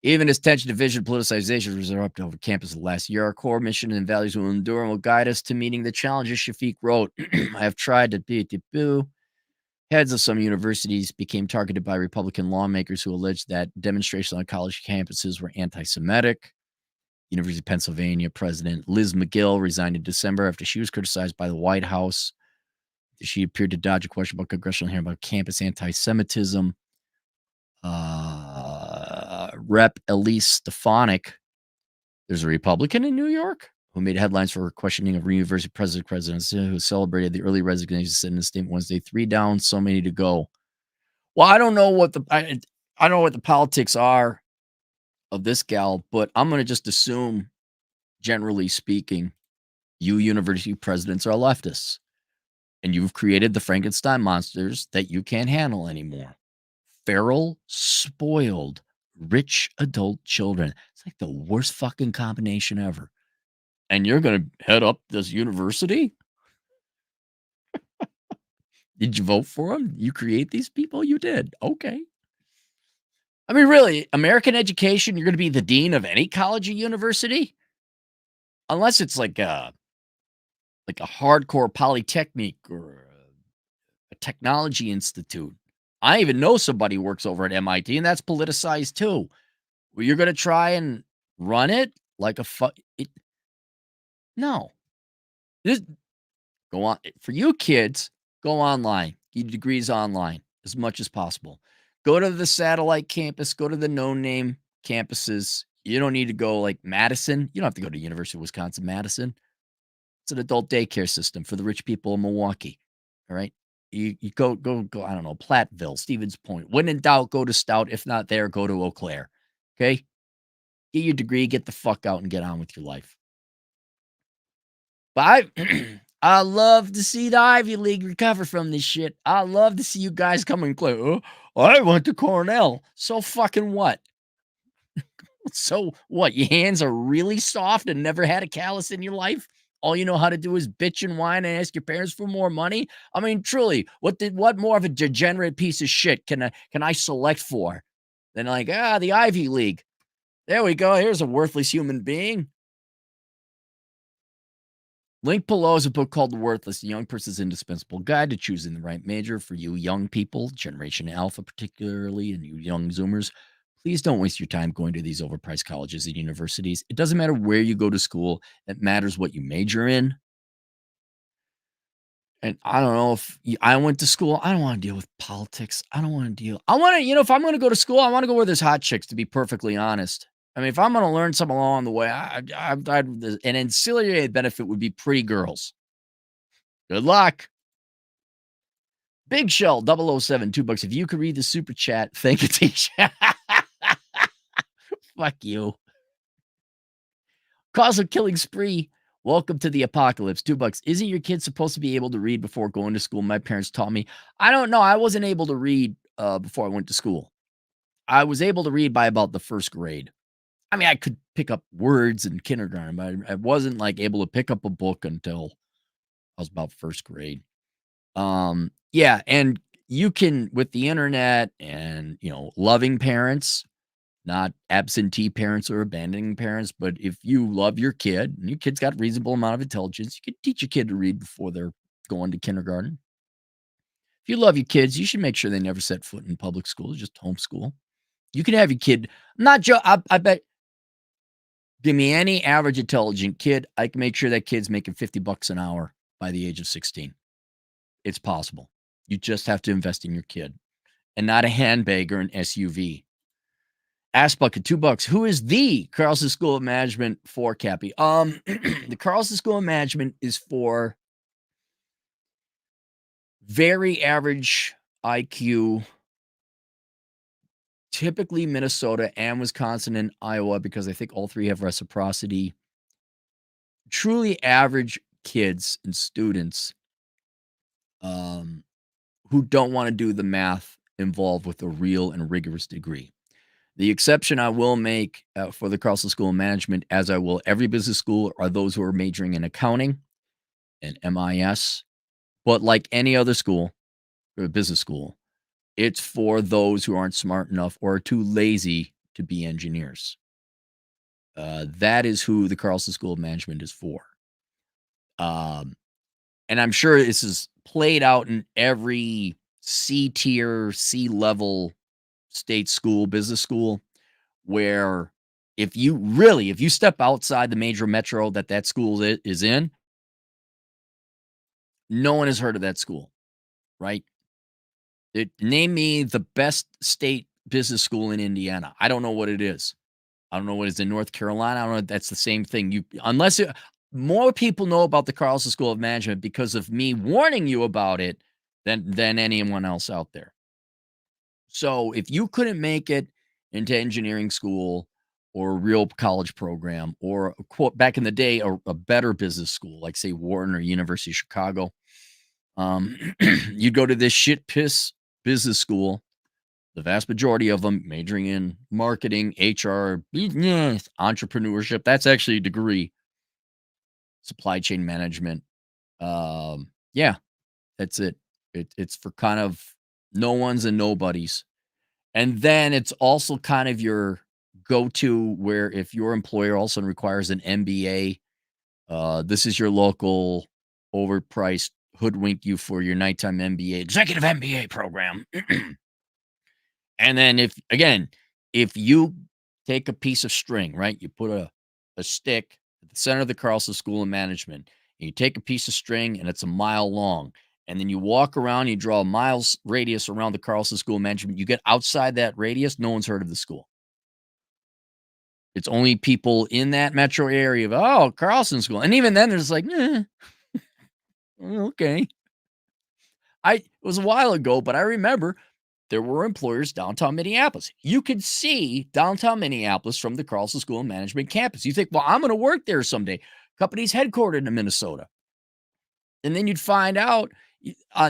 Even as tension, division, politicization was erupted over campus the last year, our core mission and values will endure and will guide us to meeting the challenges, Shafiq wrote. I have tried to be a taboo. Heads of some universities became targeted by Republican lawmakers who alleged that demonstrations on college campuses were anti-Semitic. University of Pennsylvania President Liz McGill resigned in December after she was criticized by the White House. She appeared to dodge a question about congressional hearing about campus anti-Semitism. Rep. Elise Stefanik, there's a Republican in New York who made headlines for her questioning of university presidents who celebrated the early resignation, said in a statement Wednesday, 3 down, so many to go. Well, I don't know what I don't know what the politics are of this gal, but I'm going to just assume, generally speaking, you university presidents are leftists, and you've created the Frankenstein monsters that you can't handle anymore. Feral, spoiled, rich adult children. It's like the worst fucking combination ever. And you're going to head up this university? Did you vote for them? You create these people? You did. Okay. I mean, really, American education, you're going to be the dean of any college or university? Unless it's like a hardcore polytechnic or a technology institute. I even know somebody who works over at MIT, and that's politicized too. Well, you're going to try and run it like a no. Just go on for you kids. Go online. Get your degrees online as much as possible. Go to the satellite campus. Go to the no-name campuses. You don't need to go like Madison. You don't have to go to University of Wisconsin Madison. It's an adult daycare system for the rich people in Milwaukee. All right. You go, I don't know, Platteville, Stevens Point. When in doubt, go to Stout. If not there, go to Eau Claire. Okay. Get your degree, get the fuck out and get on with your life. But I love to see the Ivy League recover from this shit. I love to see you guys come and play. Oh, I went to Cornell. So fucking what? So what? Your hands are really soft and never had a callus in your life? All you know how to do is bitch and whine and ask your parents for more money? I mean, truly, what more of a degenerate piece of shit can I select for than like, the Ivy League? There we go. Here's a worthless human being. Link below is a book called The Worthless, The Young Person's Indispensable Guide to Choosing the Right Major for you young people, Generation Alpha particularly, and you young Zoomers. Please don't waste your time going to these overpriced colleges and universities. It doesn't matter where you go to school. It matters what you major in. And I don't know if I went to school. I don't want to deal with politics. I don't want to deal. I want to, if I'm going to go to school, I want to go where there's hot chicks, to be perfectly honest. I mean, if I'm going to learn something along the way, an ancillary benefit would be pretty girls. Good luck. Big Shell 007, $2. If you could read the super chat, thank you, teacher. Fuck you. Cause of killing spree. Welcome to the apocalypse. $2. Isn't your kid supposed to be able to read before going to school? My parents taught me. I don't know. I wasn't able to read before I went to school. I was able to read by about the first grade. I mean, I could pick up words in kindergarten, but I wasn't like able to pick up a book until I was about first grade. Yeah, and you can, with the internet and, loving parents, not absentee parents or abandoning parents, but if you love your kid and your kid's got a reasonable amount of intelligence, you can teach a kid to read before they're going to kindergarten. If you love your kids, you should make sure they never set foot in public school, just homeschool. You can have your kid, I bet, give me any average intelligent kid, I can make sure that kid's making $50 an hour by the age of 16. It's possible. You just have to invest in your kid and not a handbag or an SUV. Ask Bucket, $2. Who is the Carlson School of Management for, Cappy? The Carlson School of Management is for very average IQ, typically Minnesota and Wisconsin and Iowa, because I think all three have reciprocity. Truly average kids and students who don't want to do the math involved with a real and rigorous degree. The exception I will make for the Carlson School of Management, as I will every business school, are those who are majoring in accounting and MIS. But like any other school, or business school, it's for those who aren't smart enough or are too lazy to be engineers. That is who the Carlson School of Management is for. And I'm sure this is played out in every C tier, C level state school, business school, where if you step outside the major metro that school is in, no one has heard of that school, right? Name me the best state business school in Indiana. I don't know what it is. I don't know what is in North Carolina. I don't know if that's the same thing. More people know about the Carlson School of Management because of me warning you about it than anyone else out there. So if you couldn't make it into engineering school or a real college program or quote back in the day, a better business school, like say Wharton or University of Chicago, you'd go to this shit piss business school. The vast majority of them majoring in marketing, HR, entrepreneurship. That's actually a degree. Supply chain management. Yeah, that's it. It's for kind of no ones and nobodies. And then it's also kind of your go-to where if your employer also requires an MBA, this is your local overpriced hoodwink you for your nighttime MBA, executive MBA program. And then if you take a piece of string, right? You put a stick at the center of the Carlson School of Management, and you take a piece of string and it's a mile long. And then you walk around, you draw a mile's radius around the Carlson School of Management. You get outside that radius, no one's heard of the school. It's only people in that metro area of, oh, Carlson School. And even then, there's like, okay. It was a while ago, but I remember there were employers downtown Minneapolis. You could see downtown Minneapolis from the Carlson School of Management campus. You think, well, I'm going to work there someday. Company's headquartered in Minnesota. And then you'd find out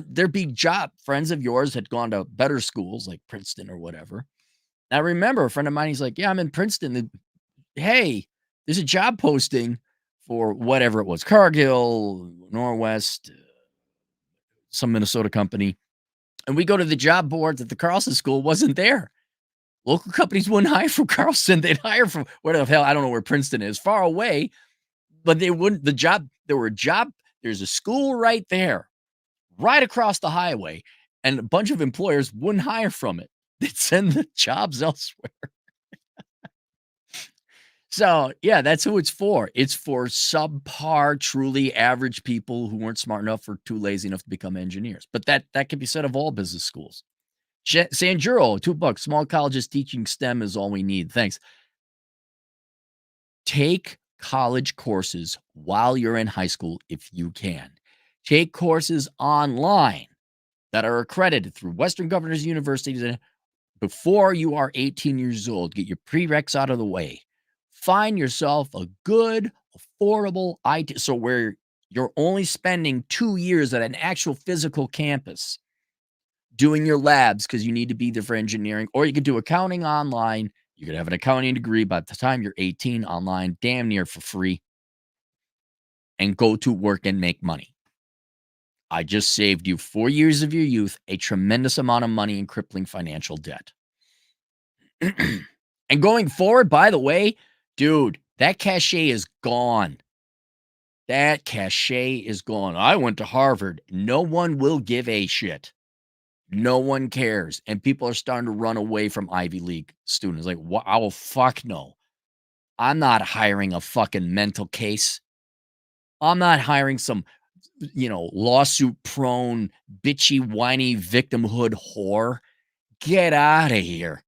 there'd be friends of yours had gone to better schools like Princeton or whatever. And I remember a friend of mine, he's like, yeah, I'm in Princeton. Hey, there's a job posting for whatever it was, Cargill, Norwest, some Minnesota company. And we go to the job boards at the Carlson School, wasn't there. Local companies wouldn't hire from Carlson. They'd hire from where the hell, I don't know where Princeton is, far away, but they wouldn't. There's a school right there, right across the highway, and a bunch of employers wouldn't hire from it. They'd send the jobs elsewhere. So, yeah, that's who it's for. It's for subpar, truly average people who weren't smart enough or too lazy enough to become engineers. But that can be said of all business schools. Sanjuro, $2. Small colleges teaching STEM is all we need. Thanks. Take college courses while you're in high school if you can. Take courses online that are accredited through Western Governors Universities before you are 18 years old. Get your prereqs out of the way. Find yourself a good, affordable IT. So where you're only spending 2 years at an actual physical campus doing your labs because you need to be there for engineering, or you could do accounting online. You could have an accounting degree by the time you're 18 online, damn near for free, and go to work and make money. I just saved you 4 years of your youth, a tremendous amount of money in crippling financial debt. And going forward, by the way, dude, that cachet is gone. That cachet is gone. I went to Harvard. No one will give a shit. No one cares. And people are starting to run away from Ivy League students. Like, oh, fuck no. I'm not hiring a fucking mental case. I'm not hiring some, lawsuit prone, bitchy, whiny victimhood whore. Get out of here.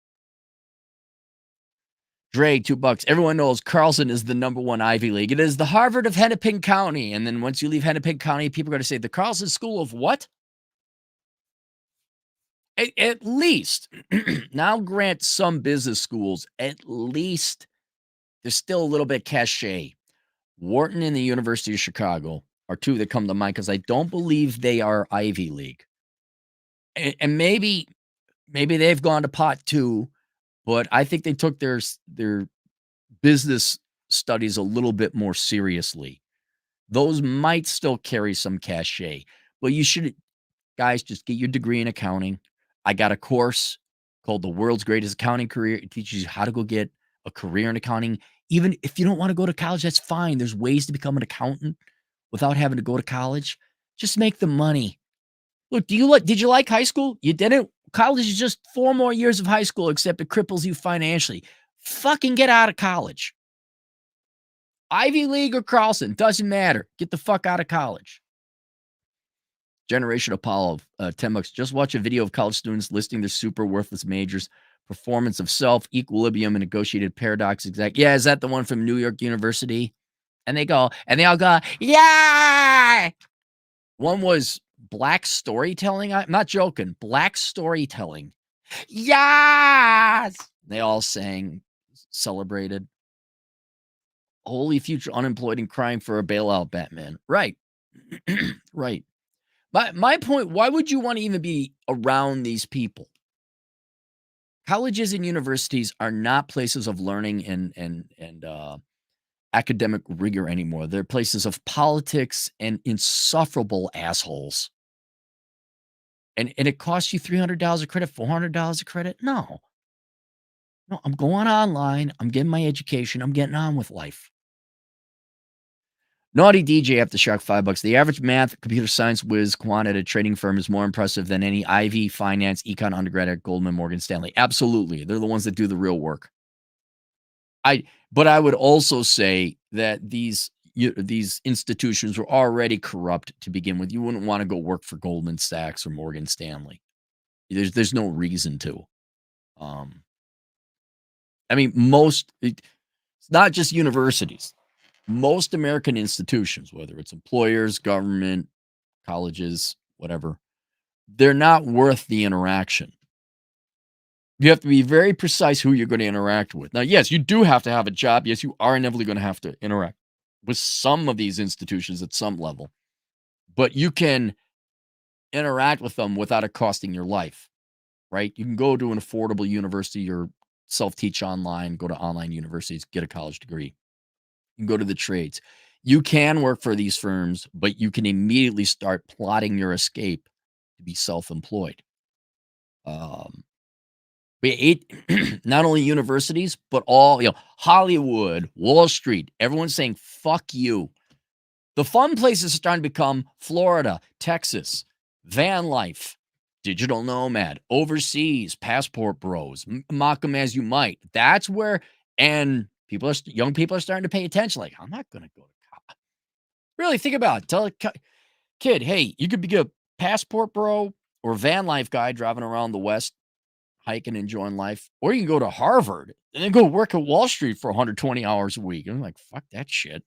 Dre, $2. Everyone knows Carlson is the number one Ivy League. It is the Harvard of Hennepin County. And then once you leave Hennepin County, people are going to say the Carlson School of what? At least, now grant some business schools, at least there's still a little bit cachet. Wharton and the University of Chicago are two that come to mind because I don't believe they are Ivy League. And maybe they've gone to pot too, but I think they took their business studies a little bit more seriously. Those might still carry some cachet, but you should, guys, just get your degree in accounting. I got a course called The World's Greatest Accounting Career. It teaches you how to go get a career in accounting. Even if you don't want to go to college, that's fine. There's ways to become an accountant without having to go to college. Just make the money. Look, did you like high school? You didn't? College is just 4 more years of high school, except it cripples you financially. Fucking get out of college. Ivy League or Carlson, doesn't matter. Get the fuck out of college. Generation Apollo, $10. Just watch a video of college students listing their super worthless majors. Performance of self, equilibrium, and negotiated paradox. Exact. Yeah, is that the one from New York University? And they all go, yeah. One was black storytelling. I'm not joking. Black storytelling. Yes. They all sang, celebrated. Holy future unemployed and crying for a bailout, Batman. Right. Right. My point, why would you want to even be around these people? Colleges and universities are not places of learning and academic rigor anymore. They're places of politics and insufferable assholes. And it costs you $300 a credit, $400 a credit? No. No, I'm going online. I'm getting my education. I'm getting on with life. Naughty DJ Aftershock, $5. The average math, computer science whiz quant at a trading firm is more impressive than any Ivy, finance, econ undergrad at Goldman, Morgan Stanley. Absolutely. They're the ones that do the real work. But I would also say that these institutions were already corrupt to begin with. You wouldn't want to go work for Goldman Sachs or Morgan Stanley. There's no reason to. I mean, it's not just universities. Most American institutions, whether it's employers, government, colleges, whatever, they're not worth the interaction. You have to be very precise who you're going to interact with. Now, yes, you do have to have a job. Yes, you are inevitably going to have to interact with some of these institutions at some level. But you can interact with them without it costing your life, right? You can go to an affordable university or self-teach online, go to online universities, get a college degree. You can go to the trades. You can work for these firms, but you can immediately start plotting your escape to be self-employed. Not only universities, but all, Hollywood, Wall Street, everyone's saying, fuck you. The fun places are starting to become Florida, Texas, van life, digital nomad, overseas, passport bros, mock them as you might. That's where, and young people are starting to pay attention. Like, I'm not going to go to college. Really think about it. Tell a kid, hey, you could be a passport bro or van life guy driving around the West, hiking, enjoying life, or you can go to Harvard and then go work at Wall Street for 120 hours a week. And I'm like, fuck that shit.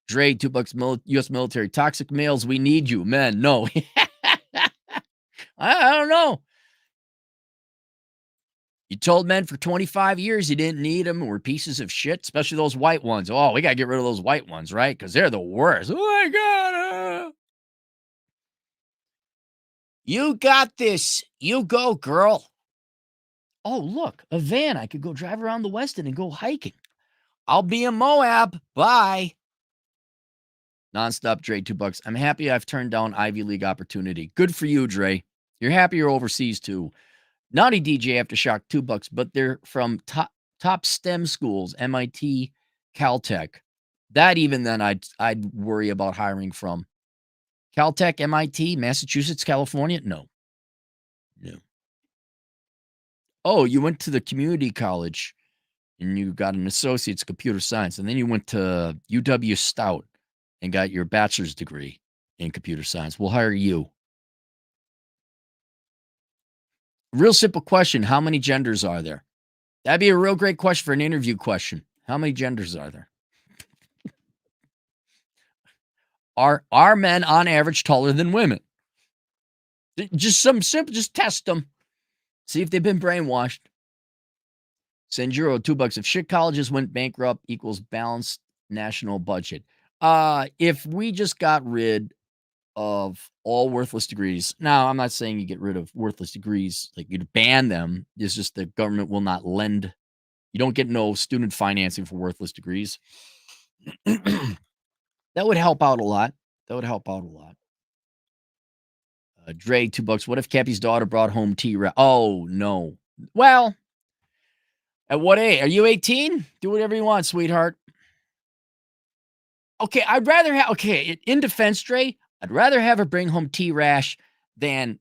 Dre, $2 U.S. military. Toxic males, we need you. Men, no. I don't know. You told men for 25 years you didn't need them. We're pieces of shit, especially those white ones. Oh, we got to get rid of those white ones, right? Because they're the worst. Oh, my God. You got this. You go, girl. Oh, look, a van. I could go drive around the West End and go hiking. I'll be in Moab. Bye. Nonstop Dre, $2. I'm happy I've turned down Ivy League opportunity. Good for you, Dre. You're happy you're overseas too. Naughty DJ Aftershock, $2, but they're from top STEM schools, MIT, Caltech. That even then I'd worry about hiring from. Caltech, MIT, Massachusetts, California? No. Oh, you went to the community college and you got an associate's computer science, and then you went to UW Stout and got your bachelor's degree in computer science. We'll hire you. Real simple question. How many genders are there? That'd be a real great question for an interview question. How many genders are there? Are men on average taller than women? Just some simple, just test them. See if they've been brainwashed. Sanjuro, $2. If shit colleges went bankrupt equals balanced national budget. If we just got rid of all worthless degrees. Now, I'm not saying you get rid of worthless degrees, like you'd ban them. It's just the government will not lend. You don't get no student financing for worthless degrees. That would help out a lot. Dre, $2. What if Cappy's daughter brought home T-Rex? Oh, no. Well, at what age? Are you 18? Do whatever you want, sweetheart. Okay, I'd rather have, in defense, Dre, I'd rather have her bring home T-Rash than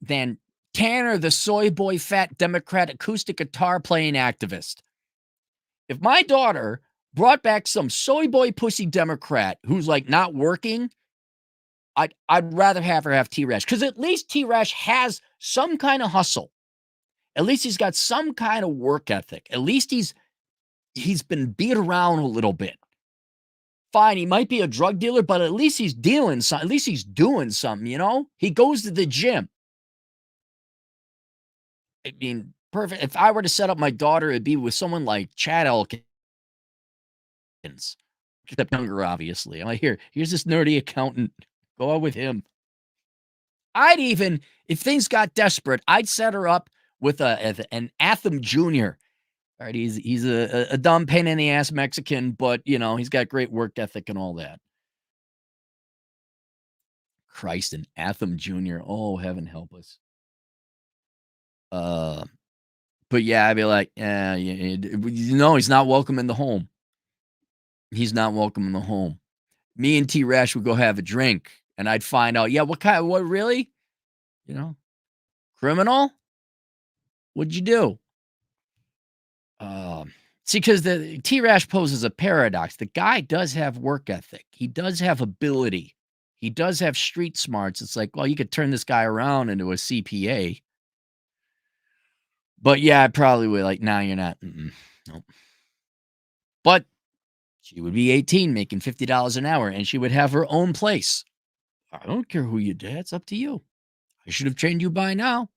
Tanner, the soy boy fat Democrat acoustic guitar playing activist. If my daughter brought back some soy boy pussy Democrat who's like not working, I'd rather have her have T-Rash, because at least T-Rash has some kind of hustle. At least he's got some kind of work ethic. At least he's been beat around a little bit. Fine, he might be a drug dealer, but at least he's dealing something. At least he's doing something, you know? He goes to the gym. I mean, perfect. If I were to set up my daughter, it'd be with someone like Chad Elkins. Except younger, obviously. I'm like, here's this nerdy accountant. Go out with him. I'd even, if things got desperate, I'd set her up with an Atham Jr. All right, he's a dumb pain in the ass Mexican, but you know, he's got great work ethic and all that. Christ, an Atham Jr. Oh, heaven help us. But yeah, I'd be like, he's not welcome in the home. He's not welcome in the home. Me and T-Rash would go have a drink, and I'd find out, what really? You know, criminal? What'd you do? See, because the T-Rash poses a paradox. The guy does have work ethic. He does have ability. He does have street smarts. It's like, well, you could turn this guy around into a CPA. But yeah, I probably would like, nah, you're not. Nope. But she would be 18, making $50 an hour, and she would have her own place. I don't care who you date. It's up to you. I should have trained you by now.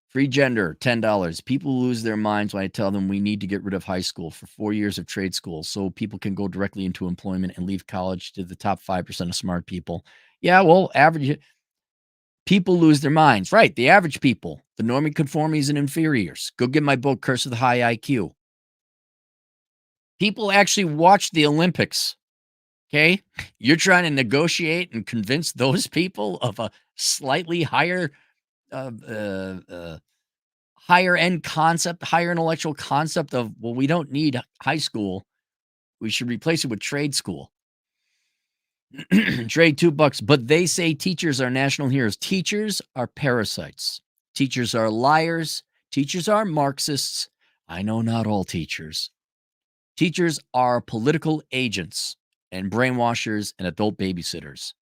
Free gender, $10. People lose their minds when I tell them we need to get rid of high school for 4 years of trade school so people can go directly into employment and leave college to the top 5% of smart people. Yeah, well, average people lose their minds. Right, the average people, the normie conformies and inferiors. Go get my book, Curse of the High IQ. People actually watch the Olympics. Okay? You're trying to negotiate and convince those people of a slightly higher higher end concept, higher intellectual concept of, well, we don't need high school. We should replace it with trade school. Trade $2, but they say teachers are national heroes. Teachers are parasites. Teachers are liars. Teachers are Marxists. I know not all teachers. Teachers are political agents and brainwashers and adult babysitters.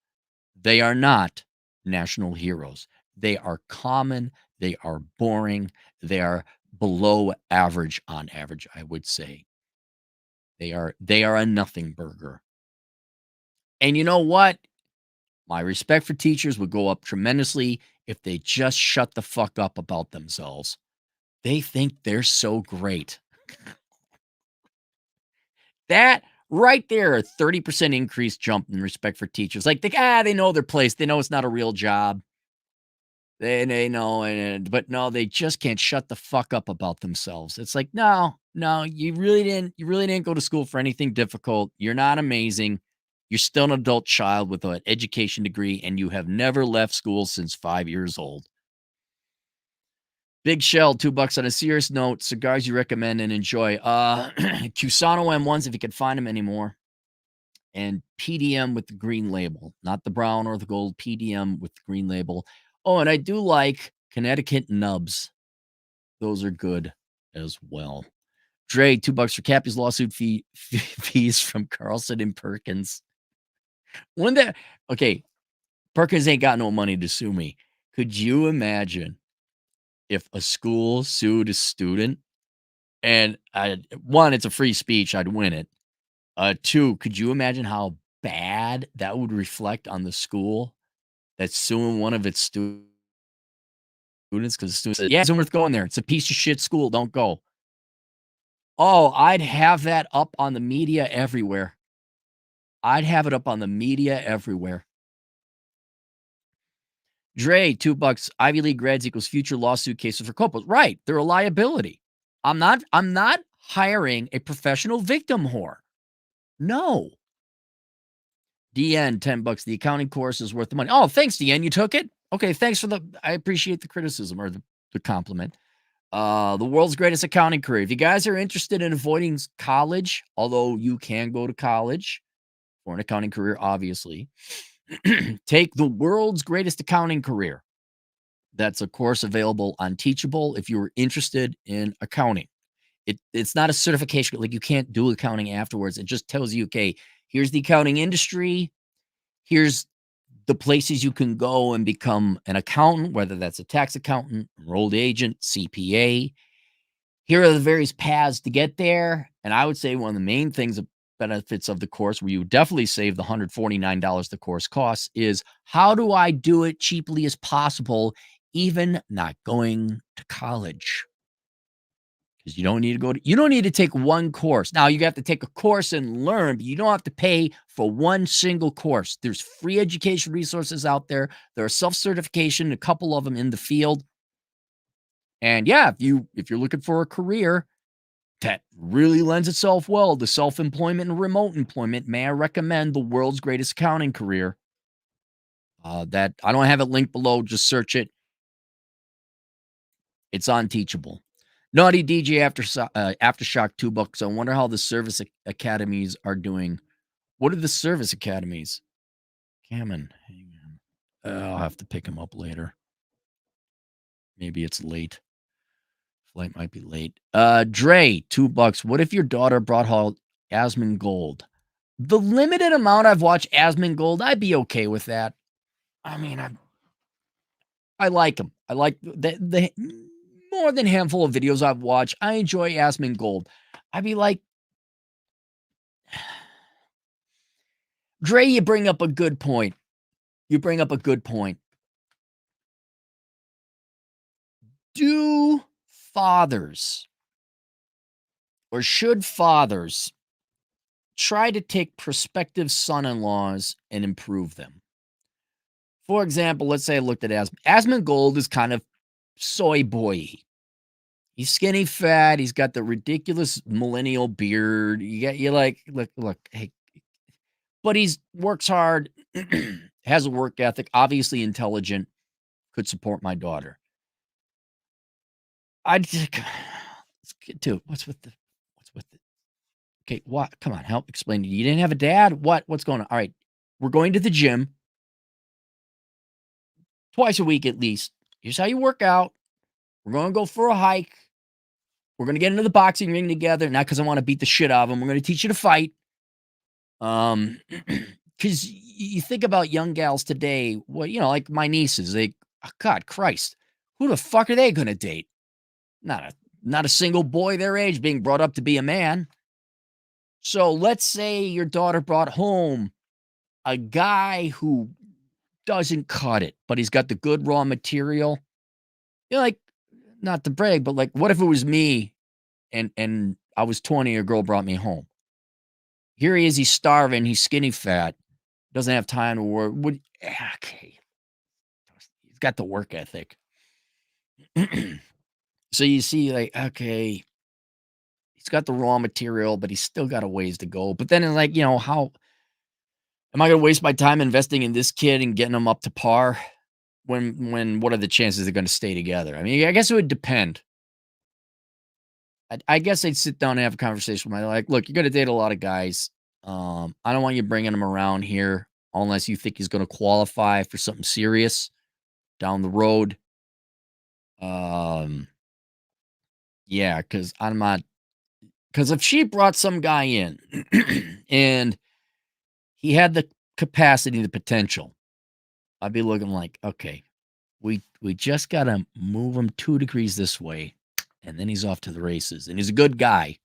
They are not national heroes. They are common. They are boring. They are below average on average, I would say. They are a nothing burger. And you know what? My respect for teachers would go up tremendously if they just shut the fuck up about themselves. They think they're so great. That right there, a 30% increase jump in respect for teachers. Like, they know their place. They know it's not a real job. They know, but no, they just can't shut the fuck up about themselves. It's like, no, you really didn't go to school for anything difficult. You're not amazing. You're still an adult child with an education degree, and you have never left school since 5 years old. Big Shell, $2. On a serious note, cigars you recommend and enjoy. Cusano M1s, if you can find them anymore. And PDM with the green label, not the brown or the gold, PDM with the green label. Oh, and I do like Connecticut Nubs. Those are good as well. Dre, $2 for Cappy's lawsuit fees from Carlson and Perkins. Okay, Perkins ain't got no money to sue me. Could you imagine if a school sued a student? And one, it's a free speech. I'd win it. Two, could you imagine how bad that would reflect on the school that's suing one of its students? Because the student said, yeah, it's worth going there. It's a piece of shit school. Don't go. Oh, I'd have that up on the media everywhere. I'd have it up on the media everywhere. Dre, $2. Ivy League grads equals future lawsuit cases for Coppola. Right. They're a liability. I'm not hiring a professional victim whore. No. DN, $10. The accounting course is worth the money. Oh, thanks, DN. You took it? Okay, thanks I appreciate the criticism or the compliment. The world's greatest accounting career. If you guys are interested in avoiding college, although you can go to college, for an accounting career, obviously. Take the world's greatest accounting career. That's a course available on Teachable if you're interested in accounting. It's not a certification, like you can't do accounting afterwards. It just tells you, okay, here's the accounting industry. Here's the places you can go and become an accountant, whether that's a tax accountant, enrolled agent, CPA. Here are the various paths to get there. And I would say one of the main things, benefits of the course, where you definitely save the $149 the course costs, is how do I do it cheaply as possible, even not going to college? Because you don't need to take one course. Now you have to take a course and learn, but you don't have to pay for one single course. There's free education resources out there. There are self-certification, a couple of them in the field. And yeah, if you're looking for a career that really lends itself well to self-employment and remote employment, may I recommend the world's greatest accounting career. That I don't have it linked below. Just search it. It's on Teachable. Naughty DJ Aftershock $2. I wonder how the service academies are doing. What are the service academies? Cameron, hang on. I'll have to pick him up later. Maybe it's late. Flight might be late. Dre, $2. What if your daughter brought home Asmongold? The limited amount I've watched Asmongold, I'd be okay with that. I mean, I like him. I like the more than handful of videos I've watched. I enjoy Asmongold. I'd be like, Dre, you bring up a good point. You bring up a good point. Do fathers, or should fathers, try to take prospective son-in-laws and improve them? For example, let's say I looked at Asmongold is kind of soy boy. He's skinny fat. He's got the ridiculous millennial beard. You're like, look, hey, but he's works hard, has a work ethic, obviously intelligent, could support my daughter. I just, let's get to it. What's with the? Okay, what? Come on, help explain. You didn't have a dad? What's going on? All right, we're going to the gym twice a week at least. Here's how you work out. We're going to go for a hike. We're going to get into the boxing ring together. Not because I want to beat the shit out of him. We're going to teach you to fight. Because you think about young gals today, well, like my nieces, God Christ, who the fuck are they going to date? Not a single boy their age being brought up to be a man. So let's say your daughter brought home a guy who doesn't cut it, but he's got the good raw material. Like, not to brag, but like, what if it was me and I was 20, a girl brought me home? Here he is, he's starving, he's skinny fat, doesn't have time to work. Okay. He's got the work ethic. So you see, like, okay, he's got the raw material, but he's still got a ways to go. But then it's like, how am I going to waste my time investing in this kid and getting him up to par when what are the chances they're going to stay together? I mean, I guess it would depend. I guess I'd sit down and have a conversation with look, you're going to date a lot of guys. I don't want you bringing him around here unless you think he's going to qualify for something serious down the road. Yeah, because if she brought some guy in and he had the capacity, the potential, I'd be looking like, okay, we just got to move him 2 degrees this way, and then he's off to the races, and he's a good guy.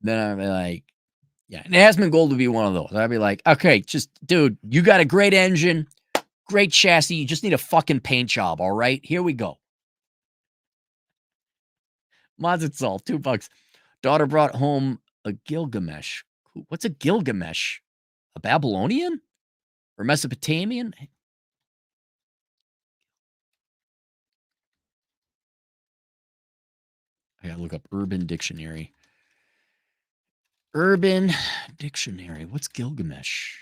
Then I'd be like, yeah, and Asmongold would be one of those. I'd be like, okay, just, dude, you got a great engine, great chassis, you just need a fucking paint job, all right? Here we go. Mazitsal, $2. Daughter brought home a Gilgamesh. What's a Gilgamesh? A Babylonian? Or Mesopotamian? I gotta look up Urban Dictionary. Urban Dictionary. What's Gilgamesh?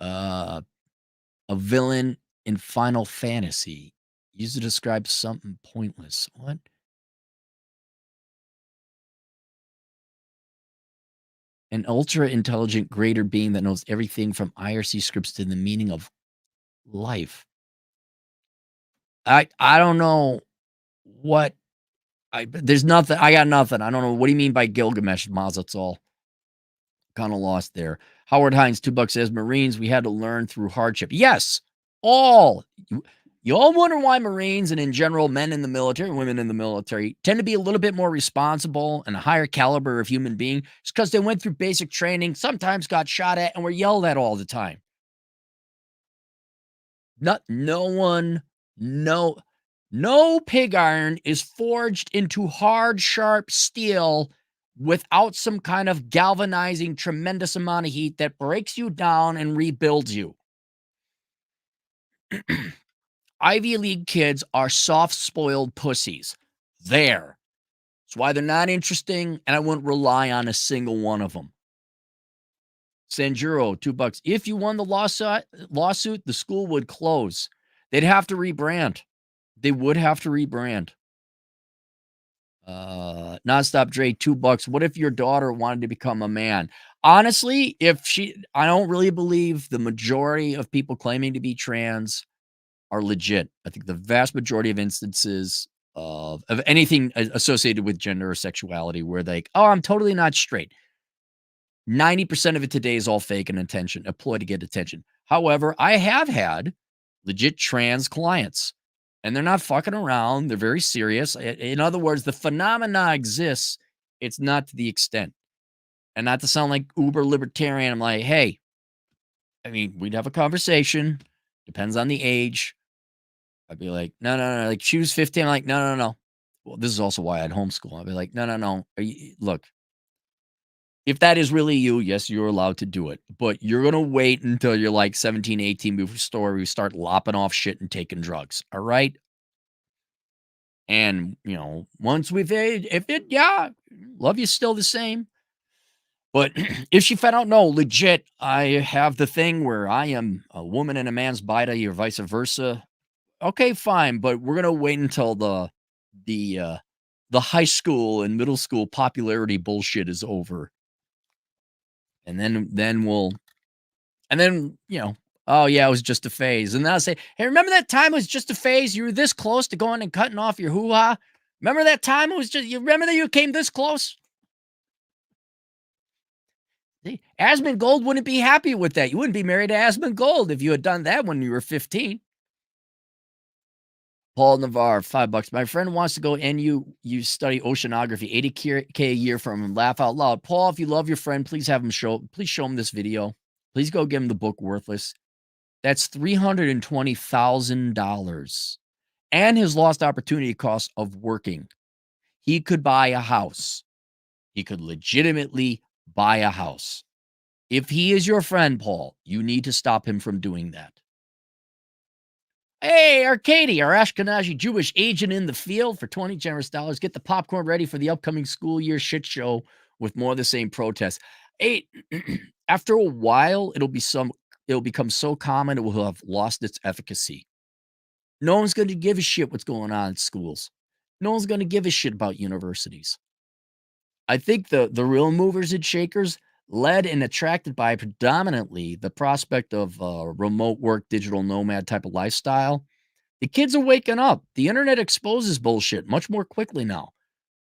A villain in Final Fantasy. Used to describe something pointless. What? an ultra intelligent greater being that knows everything from IRC scripts to the meaning of life. I don't know what there's nothing. I got nothing. I don't know. What do you mean by Gilgamesh, Maz? That's all. Kind of lost there. Howard Hines, $2 says Marines, we had to learn through hardship. Yes, all. You all wonder why Marines and in general men in the military, women in the military tend to be a little bit more responsible and a higher caliber of human being. It's because they went through basic training, sometimes got shot at, and were yelled at all the time. No pig iron is forged into hard, sharp steel without some kind of galvanizing tremendous amount of heat that breaks you down and rebuilds you. Ivy League kids are soft-spoiled pussies. There. That's why they're not interesting, and I wouldn't rely on a single one of them. Sanjuro, $2. If you won the lawsuit, the school would close. They'd have to rebrand. They would have to rebrand. Nonstop Dre, $2. What if your daughter wanted to become a man? Honestly, I don't really believe the majority of people claiming to be trans are legit. I think the vast majority of instances of anything associated with gender or sexuality where I'm totally not straight. 90% of it today is all fake and a ploy to get attention. However, I have had legit trans clients, and they're not fucking around. They're very serious. In other words, the phenomena exists. It's not to the extent. And not to sound like uber libertarian, I'm like, hey, I mean, we'd have a conversation. Depends on the age. I'd be like, no. Like, she was 15. I'm like, no. Well, this is also why I'd homeschool. I'd be like, no. Look, if that is really you, yes, you're allowed to do it. But you're going to wait until you're like 17, 18 before we start lopping off shit and taking drugs. All right? And, once we've love you still the same. But if she found out, no, legit, I have the thing where I am a woman in a man's body or vice versa. Okay, fine. But we're going to wait until the high school and middle school popularity bullshit is over. And then we'll, oh yeah, it was just a phase. And then I'll say, hey, remember that time it was just a phase? You were this close to going and cutting off your hoo-ha? Remember that time you remember that you came this close? See, Asmund Gold wouldn't be happy with that. You wouldn't be married to Asmund Gold if you had done that when you were 15. Paul Navarre, $5. My friend wants to go NU study oceanography, $80K a year from him. Laugh out loud. Paul, if you love your friend, please show him this video. Please go give him the book Worthless. That's $320,000 and his lost opportunity cost of working. He could buy a house. He could legitimately buy a house. If he is your friend, Paul, you need to stop him from doing that. Hey, Arcady, our Ashkenazi Jewish agent in the field for 20 generous dollars. Get the popcorn ready for the upcoming school year shit show with more of the same protests. Hey, after a while, it'll become so common it will have lost its efficacy. No one's going to give a shit what's going on in schools. No one's going to give a shit about universities. I think the real movers and shakers, led and attracted by predominantly the prospect of remote work, digital nomad type of lifestyle, the kids are waking up. The internet exposes bullshit much more quickly now.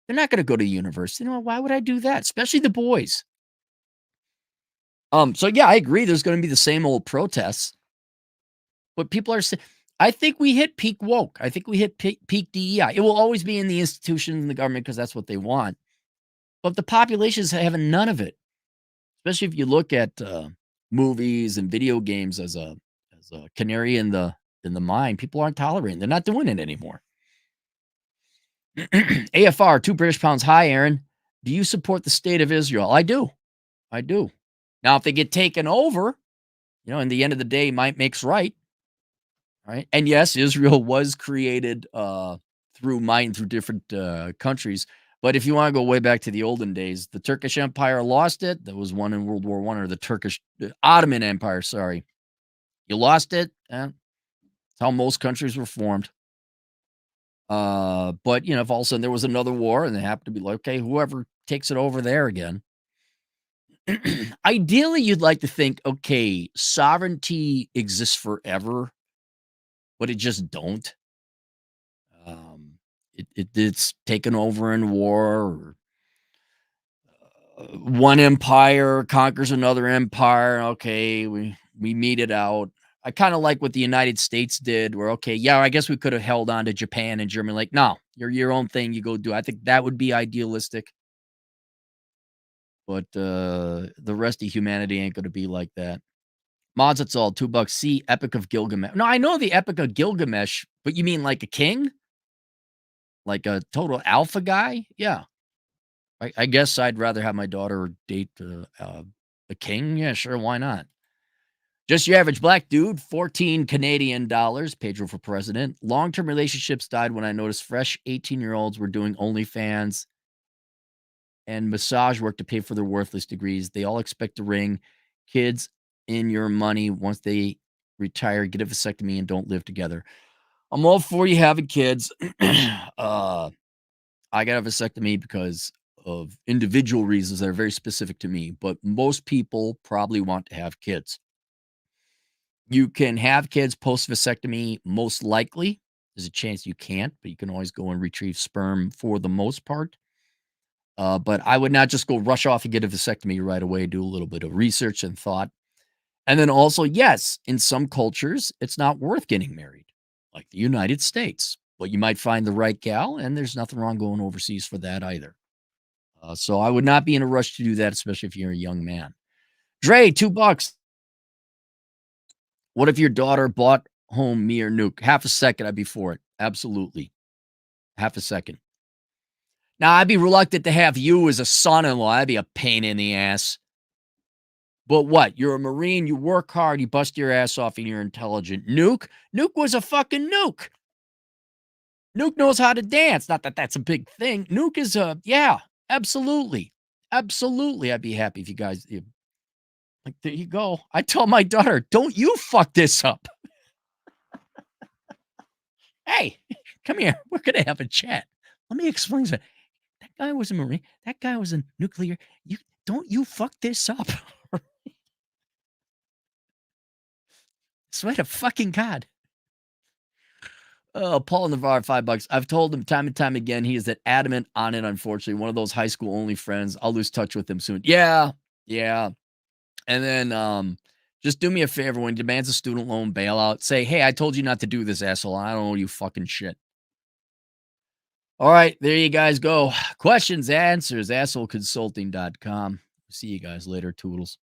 They're not going to go to university. Why would I do that? Especially the boys. So yeah, I agree. There's going to be the same old protests, but people are saying, I think we hit peak woke. I think we hit peak DEI. It will always be in the institutions and the government because that's what they want. But the population is having none of it. Especially if you look at movies and video games as a canary in the mine, people aren't tolerating. They're not doing it anymore. AFR, 2 British pounds. Hi, Aaron. Do you support the state of Israel? I do. Now, if they get taken over, in the end of the day, might makes right. Right. And yes, Israel was created through different countries. But if you want to go way back to the olden days, the Turkish Empire lost it. That was won in World War I, or the Ottoman Empire, sorry. You lost it. That's how most countries were formed. But, if all of a sudden there was another war and they happened to be like, okay, whoever takes it over there again. Ideally, you'd like to think, okay, sovereignty exists forever, but it just don't. Um, it's taken over in war, or one empire conquers another empire. Okay, we meet it out. I kind of like what the United States did, where okay, yeah, I guess we could have held on to Japan and Germany. Like, no, you're your own thing. You go do. I think that would be idealistic, but the rest of humanity ain't going to be like that. Mods, it's all $2. See Epic of Gilgamesh. No, I know the Epic of Gilgamesh, but you mean like a king, like a total alpha guy? Yeah, I guess I'd rather have my daughter date a king. Yeah, sure, why not? Just your average black dude, 14 Canadian dollars. Pedro for president. Long-term relationships died when I noticed fresh 18-year-olds were doing OnlyFans and massage work to pay for their worthless degrees. They all expect a ring. Kids in your money once they retire, get a vasectomy, and don't live together. I'm all for you having kids. I got a vasectomy because of individual reasons that are very specific to me, but most people probably want to have kids. You can have kids post vasectomy, most likely. There's a chance you can't, but you can always go and retrieve sperm for the most part. But I would not just go rush off and get a vasectomy right away. Do a little bit of research and thought. And then also, yes, in some cultures, it's not worth getting married, like the United States. But you might find the right gal, and there's nothing wrong going overseas for that either. So I would not be in a rush to do that, especially if you're a young man. Dre, $2. What if your daughter bought home me or Nuke? Half a second, I'd be for it. Absolutely. Half a second. Now, I'd be reluctant to have you as a son-in-law. That'd be a pain in the ass. But what? You're a Marine, you work hard, you bust your ass off, and you're intelligent. Nuke was a fucking nuke. Nuke knows how to dance. Not that that's a big thing. Nuke is yeah, absolutely. Absolutely. I'd be happy if you guys, like, there you go. I tell my daughter, don't you fuck this up. Hey, come here. We're going to have a chat. Let me explain something. That guy was a Marine. That guy was a nuclear. Don't you fuck this up. Swear to fucking God. Oh, Paul Navarre, $5. I've told him time and time again, he is that adamant on it, unfortunately. One of those high school only friends. I'll lose touch with him soon. Yeah. Yeah. And then just do me a favor when he demands a student loan bailout, say, hey, I told you not to do this, asshole. I don't owe you fucking shit. All right, there you guys go. Questions, answers, assholeconsulting.com. See you guys later, toodles.